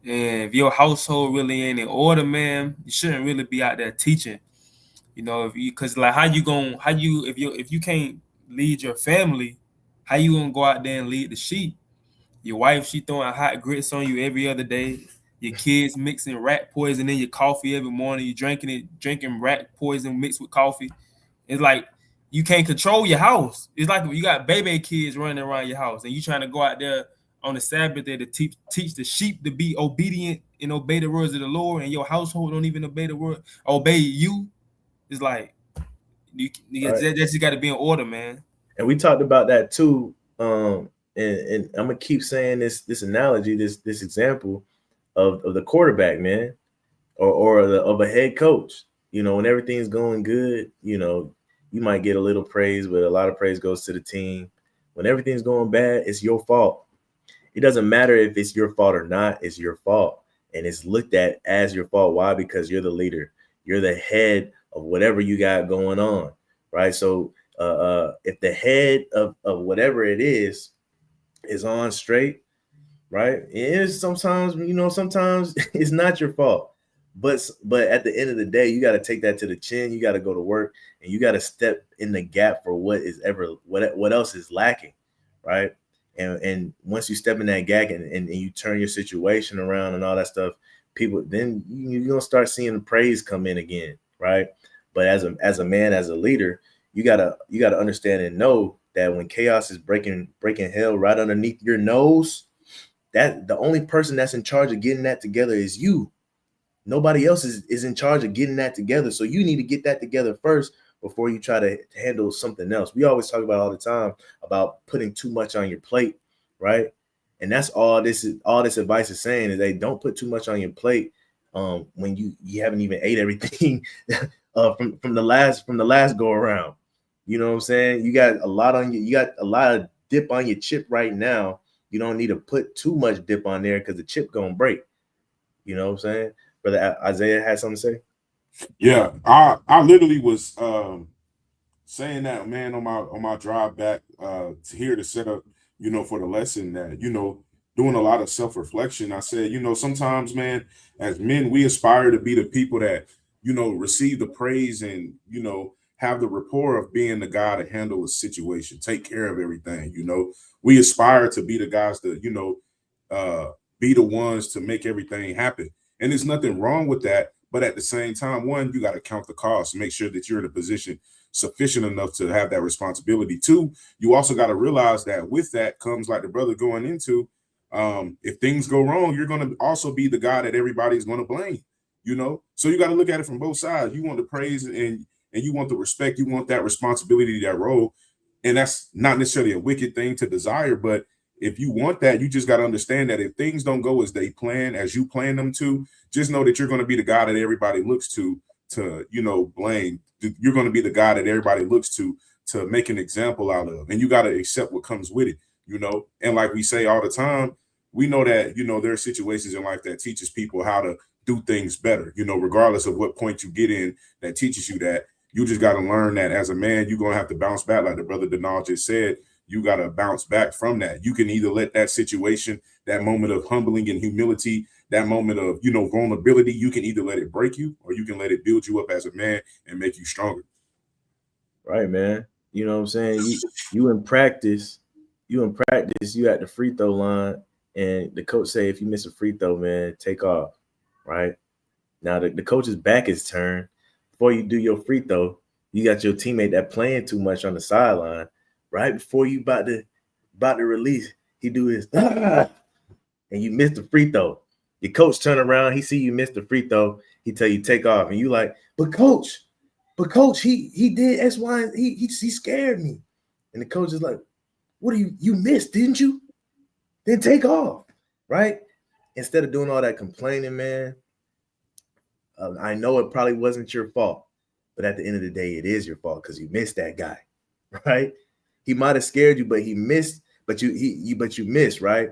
and if your household really ain't in order, man, you shouldn't really be out there teaching. Because like if you can't lead your family, how you gonna go out there and lead the sheep? Your wife, she throwing hot grits on you every other day. Your kids mixing rat poison in your coffee every morning. You drinking rat poison mixed with coffee. It's like you can't control your house. It's like you got baby kids running around your house, and you trying to go out there on the Sabbath day to teach the sheep to be obedient and obey the words of the Lord, and your household don't even obey you. It's like that just got to be in order, man. And we talked about that too. And I'm gonna keep saying this analogy, this example of the quarterback, man, or of a head coach. When everything's going good, you might get a little praise, but a lot of praise goes to the team. When everything's going bad, it's your fault. It doesn't matter if it's your fault or not, it's your fault. And it's looked at as your fault. Why? Because you're the leader. You're the head of whatever you got going on, right? So if the head of whatever it is on straight, right? It is sometimes it's not your fault. But at the end of the day, you got to take that to the chin. You got to go to work, and you got to step in the gap for what else is lacking, right? And once you step in that gap and you turn your situation around and all that stuff, people, then you're gonna start seeing the praise come in again, right? But as a man, as a leader, you gotta understand and know that when chaos is breaking hell right underneath your nose, that the only person that's in charge of getting that together is you. Nobody else is in charge of getting that together. So you need to get that together first before you try to handle something else. We always talk about all the time about putting too much on your plate, right? And that's all this advice is saying is, hey, don't put too much on your plate when you haven't even ate everything from the last go around. You know what I'm saying? You got a lot of dip on your chip right now. You don't need to put too much dip on there because the chip gonna break, You know what I'm saying? Brother Isaiah had something to say? Yeah, I literally was saying that, man, on my drive back to here to set up, for the lesson, that, doing a lot of self-reflection. I said, sometimes, man, as men, we aspire to be the people that, receive the praise and, have the rapport of being the guy to handle a situation, take care of everything. We aspire to be the guys that, be the ones to make everything happen. And there's nothing wrong with that. But at the same time, one, you got to count the cost, make sure that you're in a position sufficient enough to have that responsibility. Two, you also got to realize that with that comes, like the brother going into, if things go wrong, you're going to also be the guy that everybody's going to blame, So you got to look at it from both sides. You want the praise and you want the respect, you want that responsibility, that role. And that's not necessarily a wicked thing to desire, but if you want that, you just got to understand that if things don't go as they plan, as you plan them to, just know that you're going to be the guy that everybody looks to blame. You're going to be the guy that everybody looks to make an example out of. And you got to accept what comes with it, And like we say all the time, we know that, there are situations in life that teaches people how to do things better, regardless of what point you get in that teaches you that. You just got to learn that as a man, you're going to have to bounce back. Like the brother Denal just said, you got to bounce back from that. You can either let that situation, that moment of humbling and humility, that moment of, vulnerability, you can either let it break you or you can let it build you up as a man and make you stronger. Right, man. You know what I'm saying? You in practice, you at the free throw line, and the coach say, if you miss a free throw, man, take off. Right? Now the coach's back is turned. Before you do your free throw, you got your teammate that playing too much on the sideline. Right before you about to release, he do his and you miss the free throw. Your coach turn around, he see you miss the free throw, he tell you take off, and you like, but coach, he did X, Y, and he scared me. And the coach is like, what do you missed, didn't you? Then take off, right? Instead of doing all that complaining, man. I know it probably wasn't your fault, but at the end of the day, it is your fault because you missed that guy, right? He might have scared you, but he missed, but you missed, right?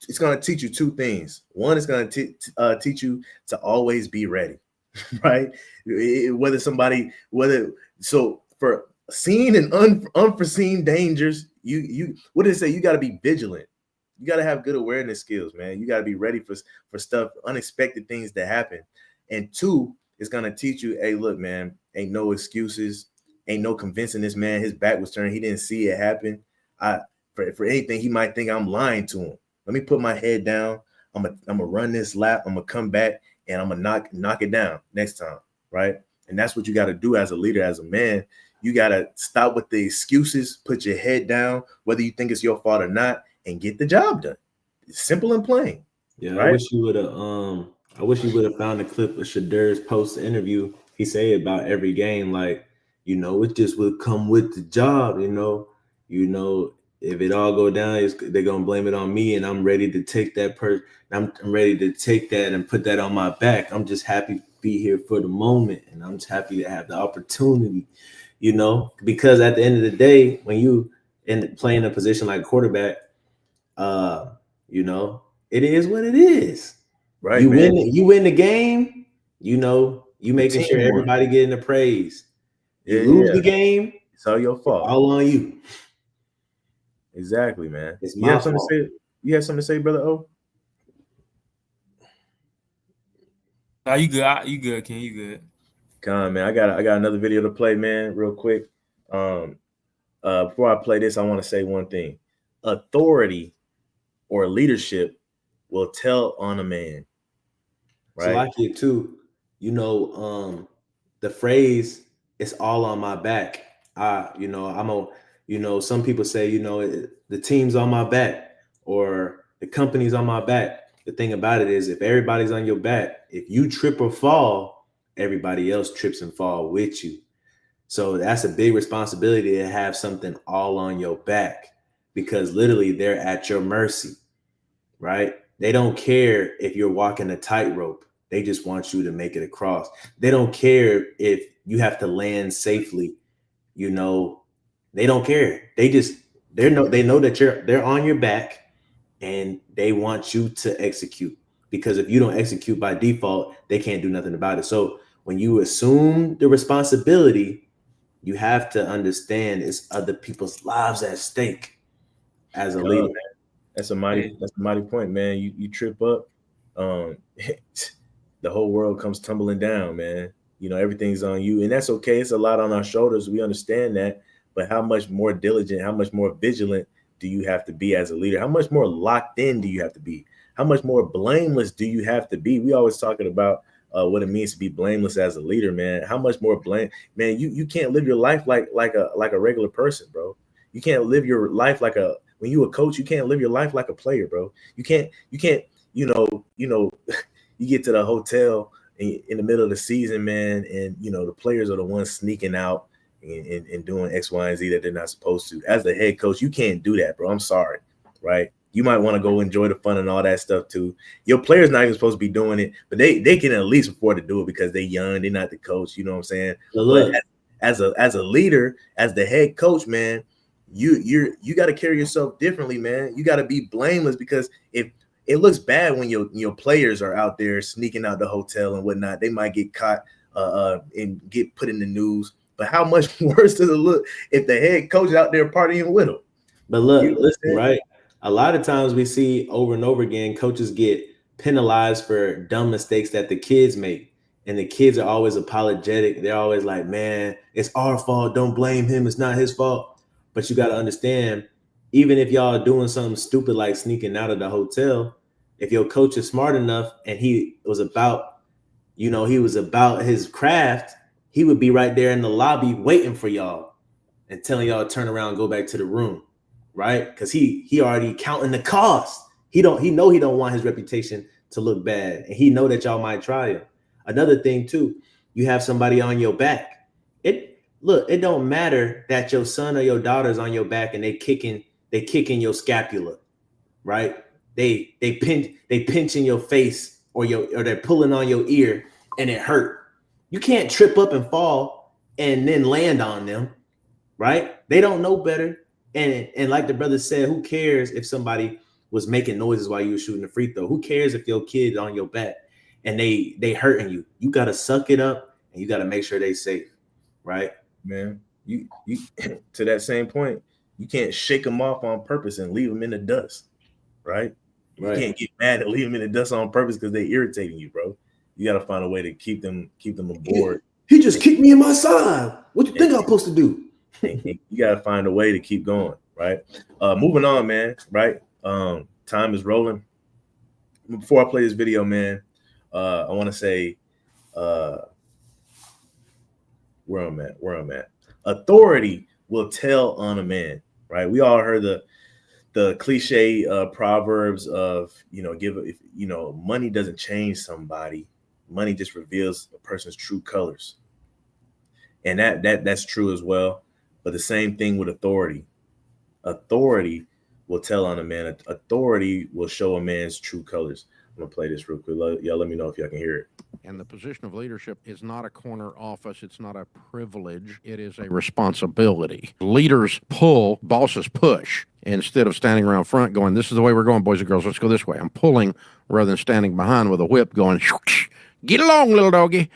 It's going to teach you two things. One is going to teach you to always be ready, right? So for seen and unforeseen dangers, you what did it say? You got to be vigilant. You got to have good awareness skills, man. You got to be ready for stuff, unexpected things that happen. And two, it's going to teach you, hey, look, man, ain't no excuses. Ain't no convincing this man. His back was turned. He didn't see it happen. For anything, he might think I'm lying to him. Let me put my head down. I'm gonna run this lap. I'm gonna come back and I'm gonna knock it down next time, right? And that's what you got to do as a leader, as a man. You got to stop with the excuses. Put your head down, whether you think it's your fault or not, and get the job done. It's simple and plain. Yeah, right? I wish you would have found a clip of Shadur's post interview. He say about every game, like, it just would come with the job, if it all go down, they're gonna blame it on me, and I'm ready to take that I'm ready to take that and put that on my back. I'm just happy to be here for the moment, and I'm just happy to have the opportunity, because at the end of the day, when you playing a position like quarterback, it is what it is. Right, you man. win the game, you making sure everybody getting the praise. You lose the game, it's all your fault. All on you. Exactly, man. It's You have something to say? You have something to say, brother O? Nah, you good? You good, Ken? You good? Come on, man. I got another video to play, man, real quick. Before I play this, I want to say one thing. Authority or leadership will tell on a man. Right. So like it too, the phrase "it's all on my back." Some people say, the team's on my back or the company's on my back. The thing about it is, if everybody's on your back, if you trip or fall, everybody else trips and fall with you. So that's a big responsibility to have something all on your back, because literally they're at your mercy, right? They don't care if you're walking a tightrope. They just want you to make it across. They don't care if you have to land safely. They don't care. They know that they're on your back, and they want you to execute, because if you don't execute by default, they can't do nothing about it. So when you assume the responsibility, you have to understand it's other people's lives at stake as a leader. That's a mighty point, man. You trip up, the whole world comes tumbling down, man. You know, everything's on you, and that's okay. It's a lot on our shoulders. We understand that, but how much more diligent, how much more vigilant do you have to be as a leader? How much more locked in do you have to be? How much more blameless do you have to be? We always talking about what it means to be blameless as a leader, man. How much more blame, man? You can't live your life like a regular person, bro. You can't live your life like when you a coach. You can't live your life like a player, bro. You can't. You know. You get to the hotel in the middle of the season, man, and the players are the ones sneaking out and doing X, Y, and Z that they're not supposed to. As the head coach, you can't do that, bro. I'm sorry, right? You might want to go enjoy the fun and all that stuff too. Your players not even supposed to be doing it, but they can at least afford to do it because they're young. They're not the coach. You know what I'm saying? But as a leader, as the head coach, man, you got to carry yourself differently, man. You got to be blameless, because if it looks bad when your players are out there sneaking out the hotel and whatnot, they might get caught and get put in the news. But how much worse does it look if the head coach is out there partying with them? But look, listen, right? A lot of times we see over and over again, coaches get penalized for dumb mistakes that the kids make. And the kids are always apologetic. They're always like, man, it's our fault. Don't blame him. It's not his fault. But you got to understand, even if y'all are doing something stupid like sneaking out of the hotel, if your coach is smart enough and he was about his craft, he would be right there in the lobby waiting for y'all and telling y'all to turn around and go back to the room. Right? Because he already counting the cost. He don't want his reputation to look bad, and he know that y'all might try him. Another thing too, you have somebody on your back. It don't matter that your son or your daughter's on your back and they kicking your scapula, right? They pinch in your face or they're pulling on your ear and it hurt. You can't trip up and fall and then land on them, right? They don't know better. And like the brother said, who cares if somebody was making noises while you were shooting the free throw? Who cares if your kid's on your back and they hurting you? You got to suck it up and you got to make sure they safe, right? Man, you to that same point, you can't shake them off on purpose and leave them in the dust, right? You can't get mad and leave them in the dust on purpose because they're irritating you, bro. You got to find a way to keep them aboard. He just kicked me in my side. What you think I'm supposed to do? You got to find a way to keep going, right? Moving on, man, right? Time is rolling. Before I play this video, man, I want to say where I'm at. Authority will tell on a man, right? We all heard the cliche proverbs of, money doesn't change somebody. Money just reveals a person's true colors. And that's true as well. But the same thing with authority. Authority will tell on a man. Authority will show a man's true colors. I'm going to play this real quick. Y'all let me know if y'all can hear it. And the position of leadership is not a corner office. It's not a privilege. It is a responsibility. Leaders pull, bosses push. Instead of standing around front going, this is the way we're going, boys and girls, let's go this way. I'm pulling rather than standing behind with a whip going, get along, little doggy.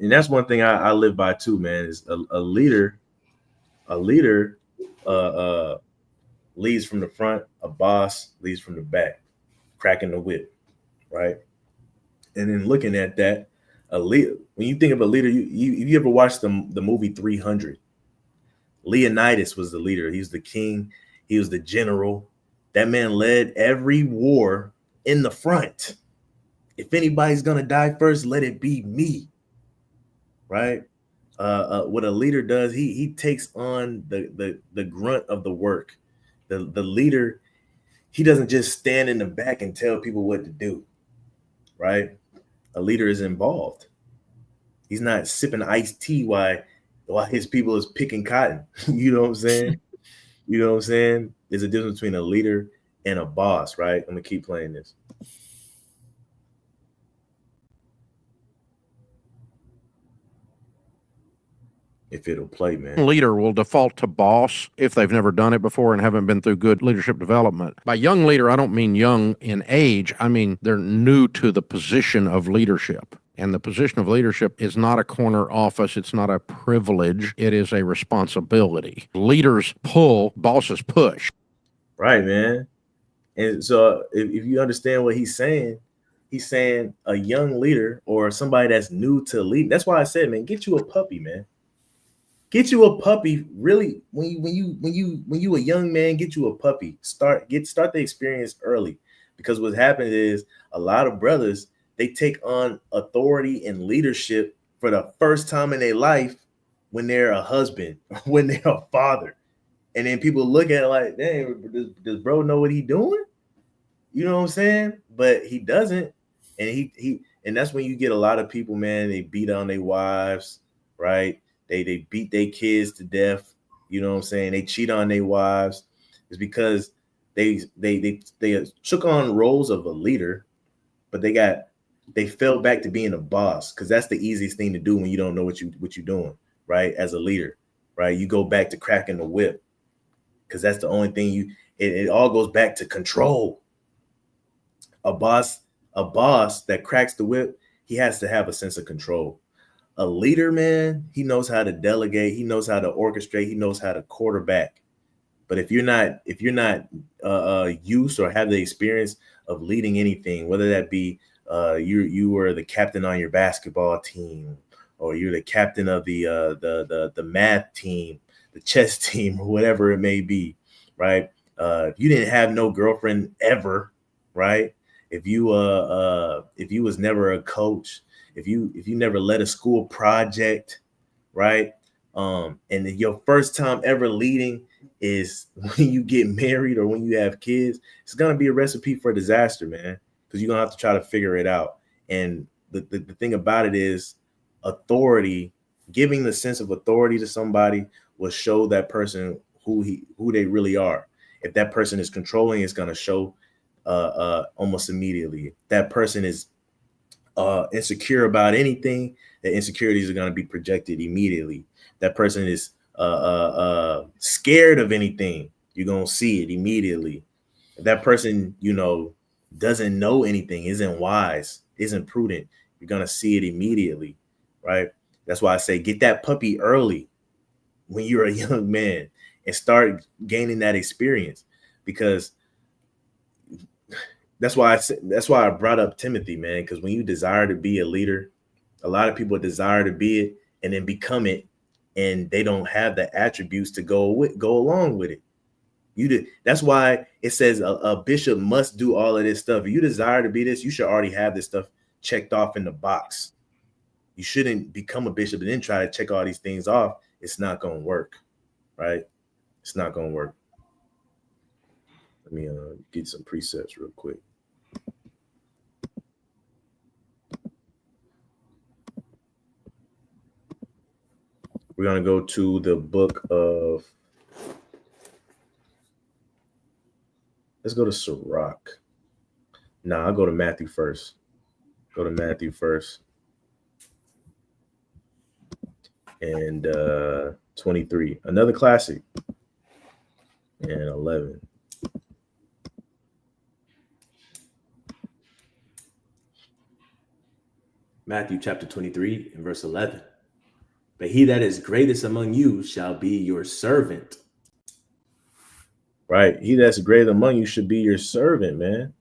And that's one thing I live by too, man, is a leader leads from the front, a boss leads from the back, cracking the whip, right? And then looking at that, a leader, when you think of a leader, you ever watched the movie 300? Leonidas was the leader. He was the king. He was the general. That man led every war in the front. If anybody's going to die first, let it be me. Right? What a leader does, he takes on the grunt of the work. The leader, he doesn't just stand in the back and tell people what to do. Right? A leader is involved. He's not sipping iced tea while his people is picking cotton. You know what I'm saying? There's a difference between a leader and a boss, right? I'm gonna keep playing this. if it'll play, man. Leader will default to boss if they've never done it before and haven't been through good leadership development. By young leader, I don't mean young in age. I mean they're new to the position of leadership. And the position of leadership is not a corner office. It's not a privilege. It is a responsibility. Leaders pull, bosses push. Right, man. And so if you understand what he's saying a young leader or somebody that's new to leading. That's why I said, man, get you a puppy, man. Get you a puppy. Really, when you a young man, get you a puppy. Start the experience early, because what happens is a lot of brothers, they take on authority and leadership for the first time in their life when they're a husband, when they're a father, and then people look at it like, dang, does bro know what he doing? You know what I'm saying? But he doesn't, and and that's when you get a lot of people, man. They beat on their wives, right? They beat their kids to death. You know what I'm saying? They cheat on their wives. It's because they took on roles of a leader, but they fell back to being a boss, because that's the easiest thing to do when you don't know what you're doing, right? As a leader, right? You go back to cracking the whip, because that's the only thing it all goes back to control. A boss that cracks the whip, he has to have a sense of control. A leader, man, he knows how to delegate, he knows how to orchestrate, he knows how to quarterback. But if you're not used or have the experience of leading anything, whether that be you were the captain on your basketball team, or you're the captain of the math team, the chess team, or whatever it may be, right? If you didn't have no girlfriend ever, right? If you was never a coach, if you never led a school project, right? And your first time ever leading is when you get married or when you have kids, it's gonna be a recipe for disaster, man, because you're gonna have to try to figure it out. And the thing about it is, authority, giving the sense of authority to somebody will show that person who they really are. If that person is controlling, it's gonna show almost immediately. If that person is insecure about anything, the insecurities are going to be projected immediately. That person is scared of anything, you're going to see it immediately. If that person, doesn't know anything, isn't wise, isn't prudent, you're going to see it immediately, right? That's why I say get that puppy early when you're a young man and start gaining that experience, because that's why I brought up Timothy, man, because when you desire to be a leader, a lot of people desire to be it and then become it, and they don't have the attributes to go along with it. That's why it says a bishop must do all of this stuff. If you desire to be this, you should already have this stuff checked off in the box. You shouldn't become a bishop and then try to check all these things off. It's not going to work, right? It's not going to work. Let me get some precepts real quick. We're going to go to the book of, let's go to Sirach. Nah, I'll go to Matthew first. And 23, another classic, and 11. Matthew chapter 23 and verse 11. But he that is greatest among you shall be your servant. Right. He that's great among you should be your servant, man.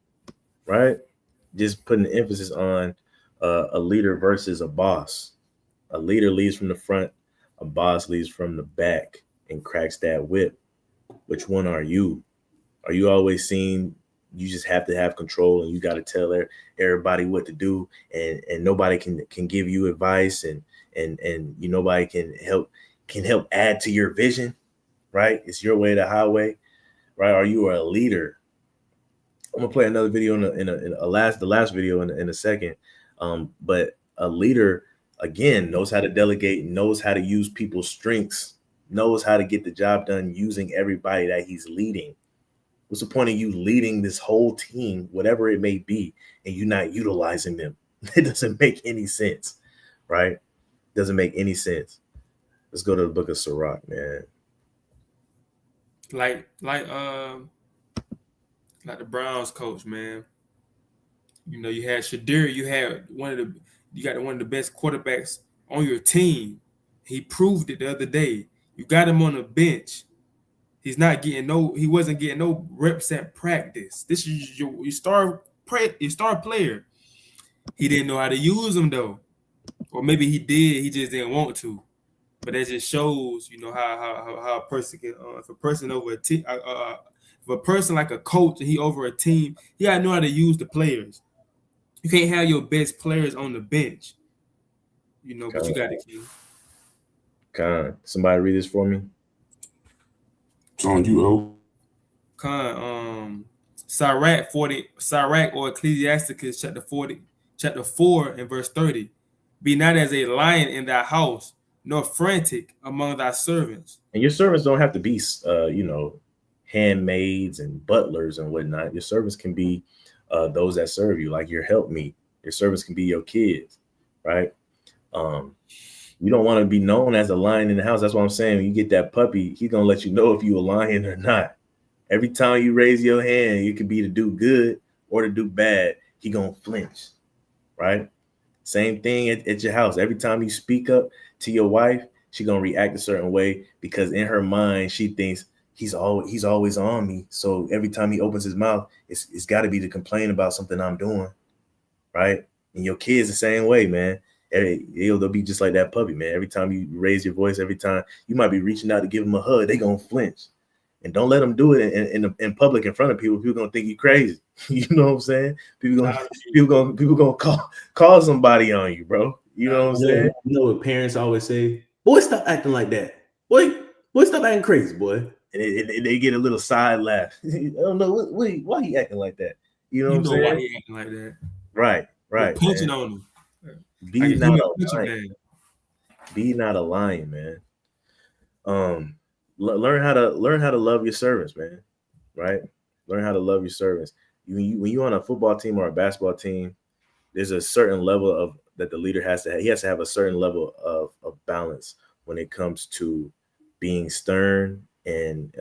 Right. Just putting the emphasis on a leader versus a boss. A leader leads from the front, a boss leads from the back and cracks that whip. Which one are you? Are you always seeing you just have to have control and you got to tell everybody what to do, and nobody can give you advice, and nobody can help add to your vision, right? It's your way, the highway, right? Are you a leader? I'm gonna play another video in the last video in a second. But a leader, again, knows how to delegate, knows how to use people's strengths, knows how to get the job done using everybody that he's leading. What's the point of you leading this whole team, whatever it may be, and you not utilizing them? It doesn't make any sense, right? Doesn't make any sense. Let's go to the book of Sirach, man. Like the Browns coach, man. You know, you had Shadir, you got one of the best quarterbacks on your team. He proved it the other day. You got him on the bench. He wasn't getting no reps at practice. This is your star player. He didn't know how to use them though. Or maybe he did, he just didn't want to. But that just shows, you know, how a person can if a person over a team if a person like a coach and he over a team, he gotta know how to use the players. You can't have your best players on the bench, you know, but you got to keep. Somebody read this for me. It's on you, O. Sirach or Ecclesiasticus chapter 4 and verse 30. Be not as a lion in thy house, nor frantic among thy servants. And your servants don't have to be, handmaids and butlers and whatnot. Your servants can be those that serve you, like your helpmeet. Your servants can be your kids, right? You don't want to be known as a lion in the house. That's what I'm saying. When you get that puppy, he's gonna let you know if you a lion or not. Every time you raise your hand, you can be to do good or to do bad. He gonna flinch, right? Same thing at your house. Every time you speak up to your wife, she gonna react a certain way because in her mind she thinks he's always on me. So every time he opens his mouth, it's got to be to complain about something I'm doing, right? And your kids the same way, man. They'll be just like that puppy, man. Every time you raise your voice, every time you might be reaching out to give them a hug, they gonna flinch. And don't let them do it in public in front of people. People gonna think you crazy. You know what I'm saying? People gonna call somebody on you, bro. You know what I'm saying? You know what parents always say? Boy, stop acting like that. Boy, stop acting crazy, boy. And they get a little side laugh. I don't know why he acting like that. You know what I'm saying? Why he acting like that? Right. You're punching on him. Be not a lion, man. Learn how to love your servants, man. Right? Learn how to love your servants. When you're on a football team or a basketball team, there's a certain level that the leader has to have. He has to have a certain level of balance when it comes to being stern and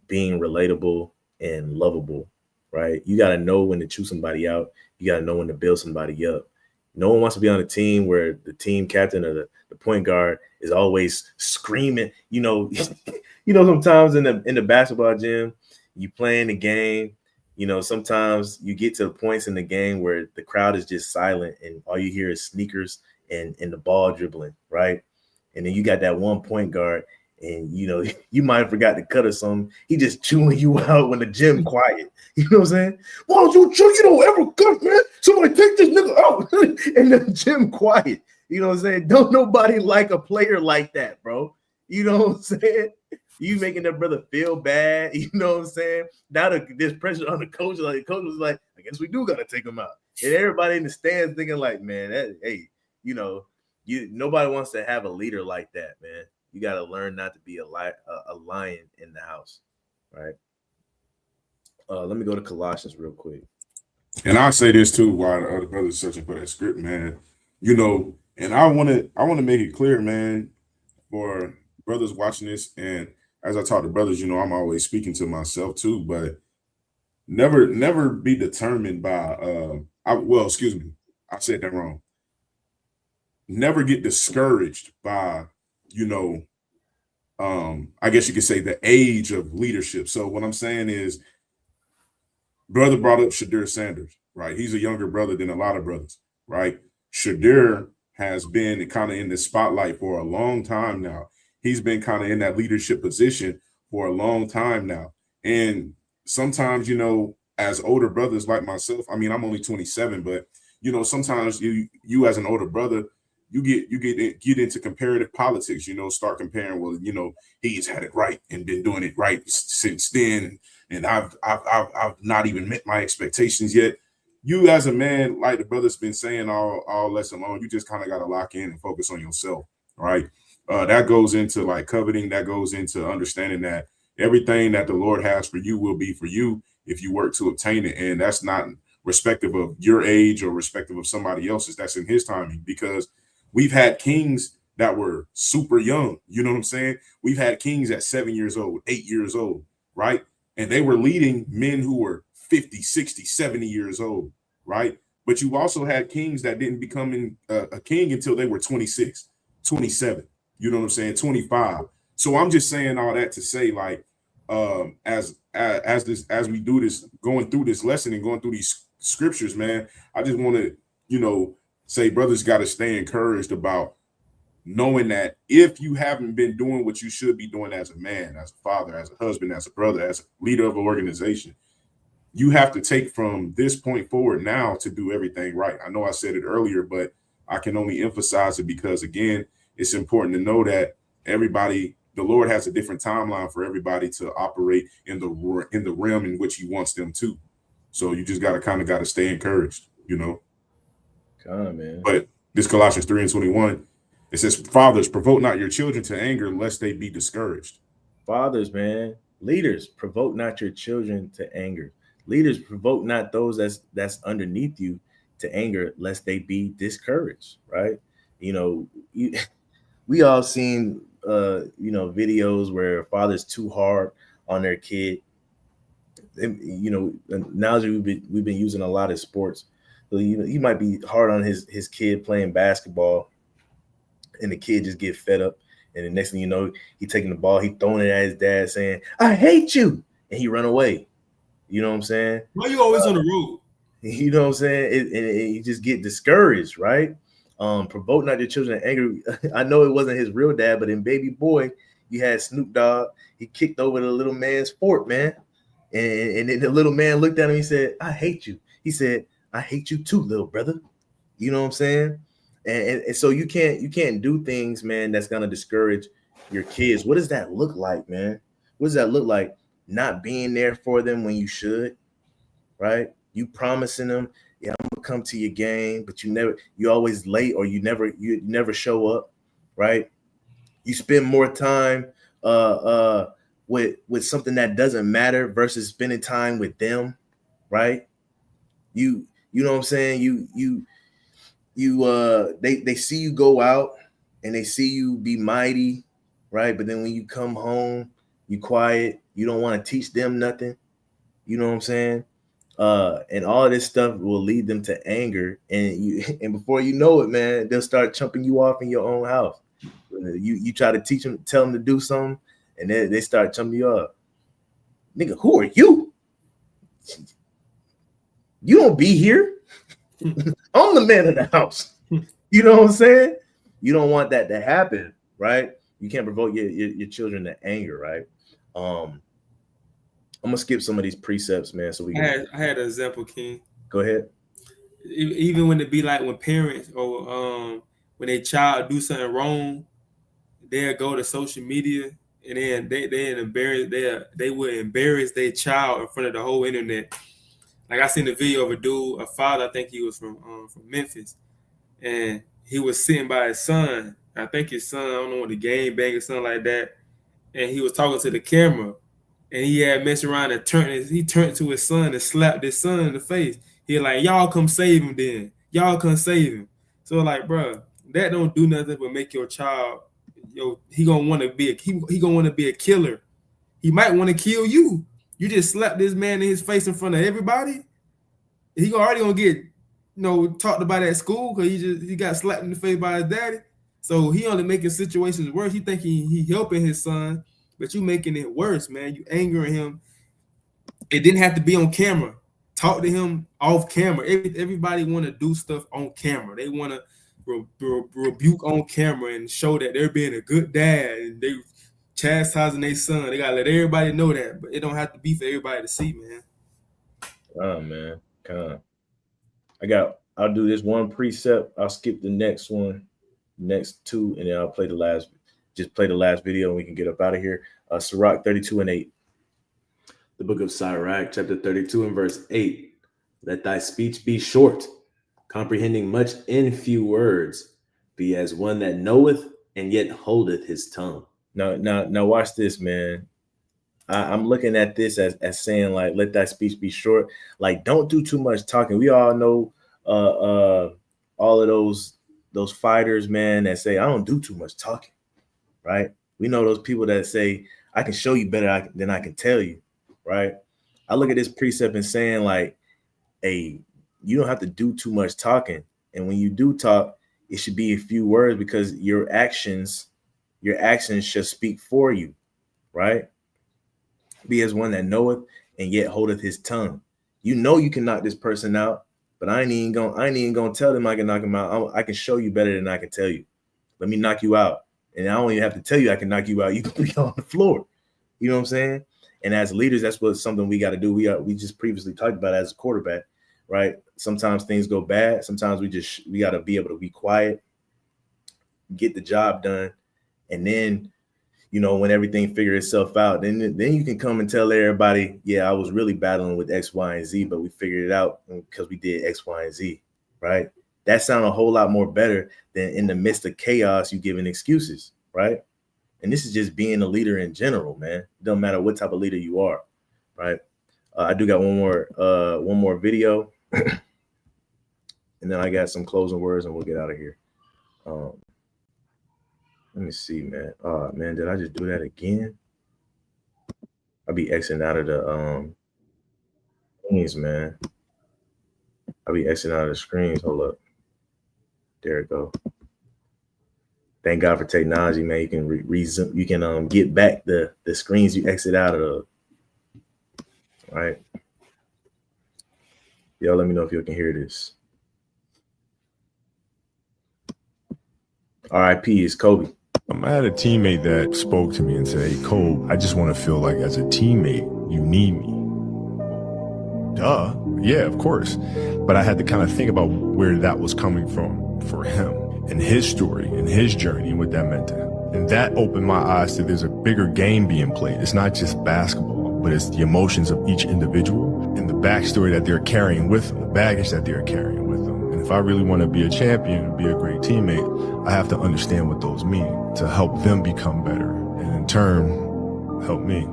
being relatable and lovable. Right? You got to know when to chew somebody out. You got to know when to build somebody up. No one wants to be on a team where the team captain or the point guard is always screaming. Sometimes in the basketball gym, you playing the game. Sometimes you get to the points in the game where the crowd is just silent and all you hear is sneakers and the ball dribbling, right? And then you got that one point guard and, you might have forgot to cut or something. He just chewing you out when the gym quiet. You know what I'm saying? Why don't you chew? You don't ever cut, man. Somebody take this nigga out. And the gym quiet. You know what I'm saying? Don't nobody like a player like that, bro. You know what I'm saying? You making that brother feel bad. You know what I'm saying? Now there's pressure on the coach. Like the coach was like, I guess we do got to take him out. And everybody in the stands thinking like, man, nobody wants to have a leader like that, man. You got to learn not to be a lion in the house, right? Let me go to Colossians real quick. And I'll say this too, while the other brothers searching for that script, man. And I want to make it clear, man, for brothers watching this. And as I talk to brothers, I'm always speaking to myself too. But never be determined by. I said that wrong. Never get discouraged by, I guess you could say the age of leadership. So what I'm saying is, brother brought up Shadir Sanders, right? He's a younger brother than a lot of brothers, right? Shadir has been kind of in the spotlight for a long time now. He's been kind of in that leadership position for a long time now. And sometimes, as older brothers like myself, I mean, I'm only 27, but, sometimes you as an older brother, you get into comparative politics, start comparing, well, he's had it right and been doing it right since then. And I've not even met my expectations yet. You as a man, like the brother's been saying all lesson long, you just kind of got to lock in and focus on yourself, right? That goes into like coveting. That goes into understanding that everything that the Lord has for you will be for you if you work to obtain it. And that's not respective of your age or respective of somebody else's. That's in his timing, because we've had kings that were super young. You know what I'm saying? We've had kings at 7 years old, 8 years old, right? And they were leading men who were 50, 60, 70 years old, right? But you've also had kings that didn't become a king until they were 26, 27. You know what I'm saying? 25. So I'm just saying all that to say, like, as we do this, going through this lesson and going through these scriptures, man, I just want to, say brothers got to stay encouraged about knowing that if you haven't been doing what you should be doing as a man, as a father, as a husband, as a brother, as a leader of an organization, you have to take from this point forward now to do everything right. I know I said it earlier, but I can only emphasize it because, again, it's important to know that everybody, the Lord has a different timeline for everybody to operate in the realm in which he wants them to. So you just got to stay encouraged, Man. But this Colossians 3:21, it says, fathers, provoke not your children to anger, lest they be discouraged. Fathers, man, leaders, provoke not your children to anger. Leaders, provoke not those that's underneath you to anger, lest they be discouraged, right? We all seen videos where father's too hard on their kid. Analogy we've been using a lot of sports. So, he might be hard on his kid playing basketball, and the kid just get fed up. And the next thing you know, he taking the ball, he throwing it at his dad, saying, "I hate you," and he run away. You know what I'm saying? Why you always on the road? You know what I'm saying? And you just get discouraged, right? Provoke not your children to anger. I know it wasn't his real dad, but in Baby Boy, you had Snoop Dogg. He kicked over the little man's fort, man. And then the little man looked at him. He said, "I hate you." He said, "I hate you too, little brother." You know what I'm saying? And so you can't do things, man, that's gonna discourage your kids. What does that look like, man? What does that look like? Not being there for them when you should, right? You promising them, yeah, I'm gonna come to your game, but you always late, or you never show up, right? You spend more time with something that doesn't matter versus spending time with them, right? You know what I'm saying? They see you go out and they see you be mighty, right? But then when you come home, you quiet, you don't want to teach them nothing. You know what I'm saying? And all of this stuff will lead them to anger, and before you know it, man, they'll start chumping you off in your own house. You try to teach them, tell them to do something, and they start chumping you up. Nigga, who are you? You don't be here. I'm the man of the house. You know what I'm saying? You don't want that to happen, right? You can't provoke your children to anger, right? I'm gonna skip some of these precepts, man. So I had an example, King. Go ahead. Even when it be like when parents or when a child do something wrong, they'll go to social media and then they will embarrass their child in front of the whole internet. Like I seen a video of a father, I think he was from Memphis, and he was sitting by his son. I think his son, I don't know what the game bang or something like that, and he was talking to the camera, and he had messed around and turned to his son and slapped his son in the face. He like, "Y'all come save him then. Y'all come save him." So like, bro, that don't do nothing but make your child, he gonna want to be a killer. He might want to kill you. You just slapped this man in his face in front of everybody. He already gonna get, talked about at school because he got slapped in the face by his daddy. So he only making situations worse. He think he helping his son, but you making it worse, man. You angering him. It didn't have to be on camera. Talk to him off camera. Everybody want to do stuff on camera. They want to rebuke on camera and show that they're being a good dad and they chastising their son. They gotta let everybody know that, but it don't have to be for everybody to see, man. Oh man, come on. I'll do this one precept. I'll skip the next one, next two, and then I'll play the last video, and we can get up out of here. Sirach 32:8. The book of Sirach, chapter 32 and verse 8. Let thy speech be short, comprehending much in few words. Be as one that knoweth and yet holdeth his tongue. Now watch this, man. I'm looking at this as saying, like, let thy speech be short. Like, don't do too much talking. We all know all of those those fighters, man, that say, I don't do too much talking, right? We know those people that say, I can show you better than I can tell you, right? I look at this precept and saying like, hey, you don't have to do too much talking. And when you do talk, it should be a few words because your actions should speak for you, right? Be as one that knoweth and yet holdeth his tongue. You know you can knock this person out, but I ain't even gonna tell them I can knock him out. I can show you better than I can tell you. Let me knock you out. And I don't even have to tell you I can knock you out. You can be on the floor. You know what I'm saying? And as leaders, that's something we got to do. We just previously talked about as a quarterback, right? Sometimes things go bad. Sometimes we got to be able to be quiet, get the job done, and then, you know, when everything figures itself out, then you can come and tell everybody, yeah, I was really battling with X, Y, and Z, but we figured it out because we did X, Y, and Z, right? That sounds a whole lot more better than in the midst of chaos, you giving excuses, right? And this is just being a leader in general, man. It doesn't matter what type of leader you are, right? I do got one more video, and then I got some closing words, and we'll get out of here. Let me see, man. Man, did I just do that again? I'll be exiting out of the screens, man. I'll be exiting out of the screens. Hold up. There it go. Thank God for technology, man. You can resume. You can get back the screens you exit out of. All right. Y'all, let me know if you can hear this. RIP is Kobe. I had a teammate that spoke to me and said, hey, Cole, I just want to feel like as a teammate, you need me. Duh. Yeah, of course. But I had to kind of think about where that was coming from for him and his story and his journey and what that meant to him. And that opened my eyes to there's a bigger game being played. It's not just basketball, but it's the emotions of each individual and the backstory that they're carrying with them, the baggage that they're carrying with them. And if I really want to be a champion and be a great teammate, I have to understand what those mean to help them become better and in turn help me.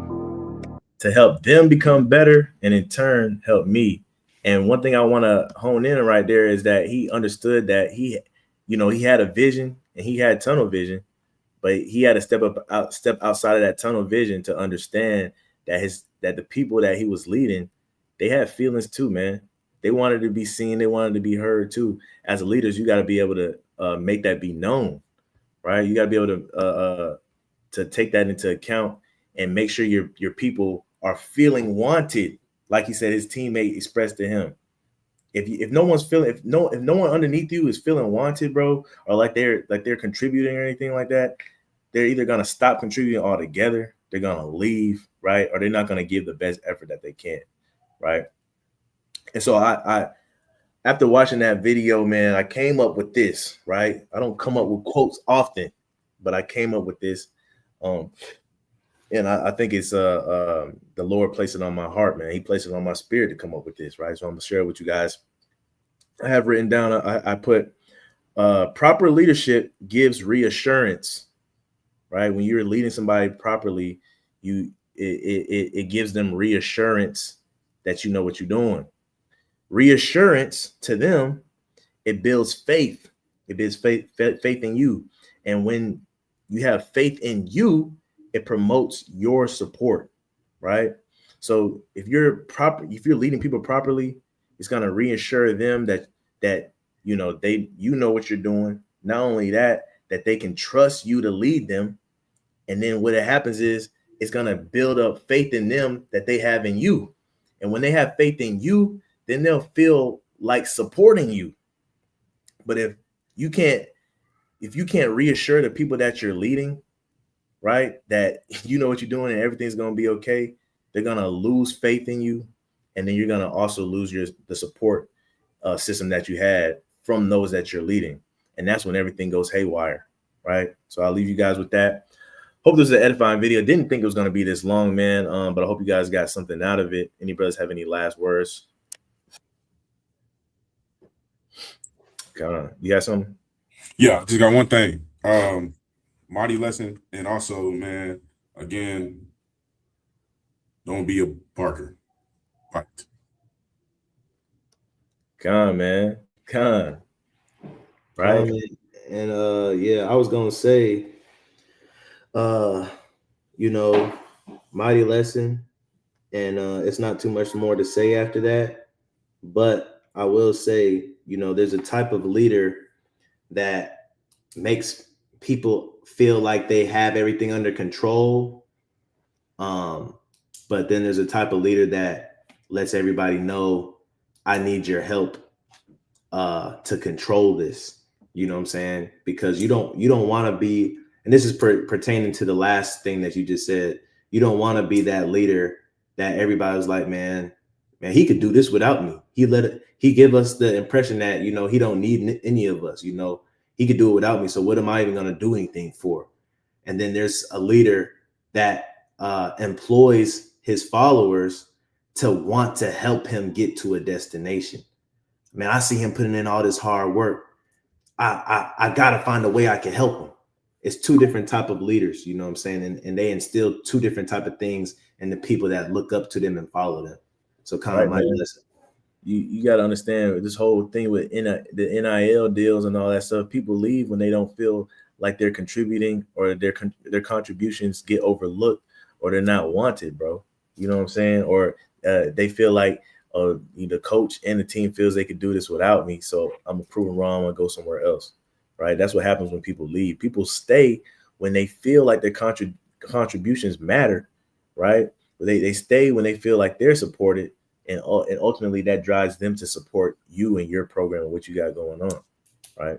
To help them become better and in turn help me. And one thing I want to hone in right there is that he understood that he had a vision and he had tunnel vision, but he had to step outside of that tunnel vision to understand that the people that he was leading, they had feelings too, man. They wanted to be seen. They wanted to be heard too. As leaders, you got to be able to make that be known, right? You got to be able to take that into account and make sure your people are feeling wanted, like he said his teammate expressed to him. If no one underneath you is feeling wanted, bro, or like they're contributing or anything like that, they're either gonna stop contributing altogether, they're gonna leave, right, or they're not gonna give the best effort that they can, right? And so I after watching that video, man, I came up with this, right? I don't come up with quotes often, but I came up with this. And I think it's the Lord placed it on my heart, man. He placed it on my spirit to come up with this, right? So I'm gonna share it with you guys. I have written down, I put proper leadership gives reassurance, right? When you're leading somebody properly, it gives them reassurance that you know what you're doing. Reassurance to them, it builds faith. It builds faith in you. And when you have faith in you, it promotes your support, right? So if you're leading people properly, it's going to reassure them that you know what you're doing. Not only that they can trust you to lead them. And then what happens is it's going to build up faith in them that they have in you. And when they have faith in you, then they'll feel like supporting you. But if you can't reassure the people that you're leading, right, that you know what you're doing and everything's going to be okay, they're going to lose faith in you. And then you're going to also lose the support system that you had from those that you're leading. And that's when everything goes haywire, right? So I'll leave you guys with that. Hope this is an edifying video. Didn't think it was going to be this long, man, but I hope you guys got something out of it. Any brothers have any last words? You got something? Yeah, just got one thing. Mighty lesson, and also, man, again, don't be a Parker. Right. Man. Right. And yeah, I was gonna say, you know, mighty lesson, and it's not too much more to say after that. But I will say, you know, there's a type of leader that makes people feel like they have everything under control. But then there's a type of leader that lets everybody know, I need your help to control this. You know what I'm saying? Because you don't want to be, and this is pertaining to the last thing that you just said. You don't want to be that leader that everybody was like, man, he could do this without me. He give us the impression that, you know, he don't need any of us. You know, he could do it without me. So what am I even going to do anything for? And then there's a leader that employs his followers to want to help him get to a destination. Man, I see him putting in all this hard work. I gotta find a way I can help him. It's two different type of leaders, you know what I'm saying? And they instill two different type of things in the people that look up to them and follow them. So kind of like listen. You got to understand this whole thing with the NIL deals and all that stuff. People leave when they don't feel like they're contributing, or their contributions get overlooked, or they're not wanted, bro. You know what I'm saying? Or they feel like the coach and the team feels they could do this without me, so I'm proven wrong. I'm gonna go somewhere else, right? That's what happens when people leave. People stay when they feel like their contributions matter, right? They stay when they feel like they're supported, and ultimately that drives them to support you and your program and what you got going on, right?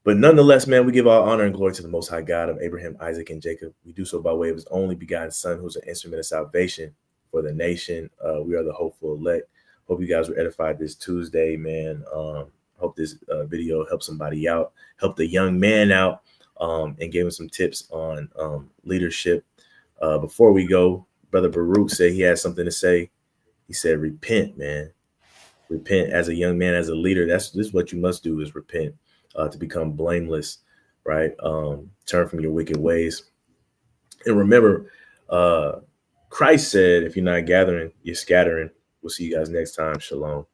But nonetheless, man, we give all honor and glory to the Most High God of Abraham, Isaac, and Jacob. We do so by way of his only begotten Son, who's an instrument of salvation for the nation. We are the hopeful elect. Hope you guys were edified this Tuesday, man. Hope this video helped somebody out, helped a young man out, and gave him some tips on leadership. Before we go, Brother Baruch said he had something to say. He said, repent, man. Repent as a young man, as a leader. This is what you must do, is repent to become blameless, right? Turn from your wicked ways. And remember, Christ said, if you're not gathering, you're scattering. We'll see you guys next time. Shalom.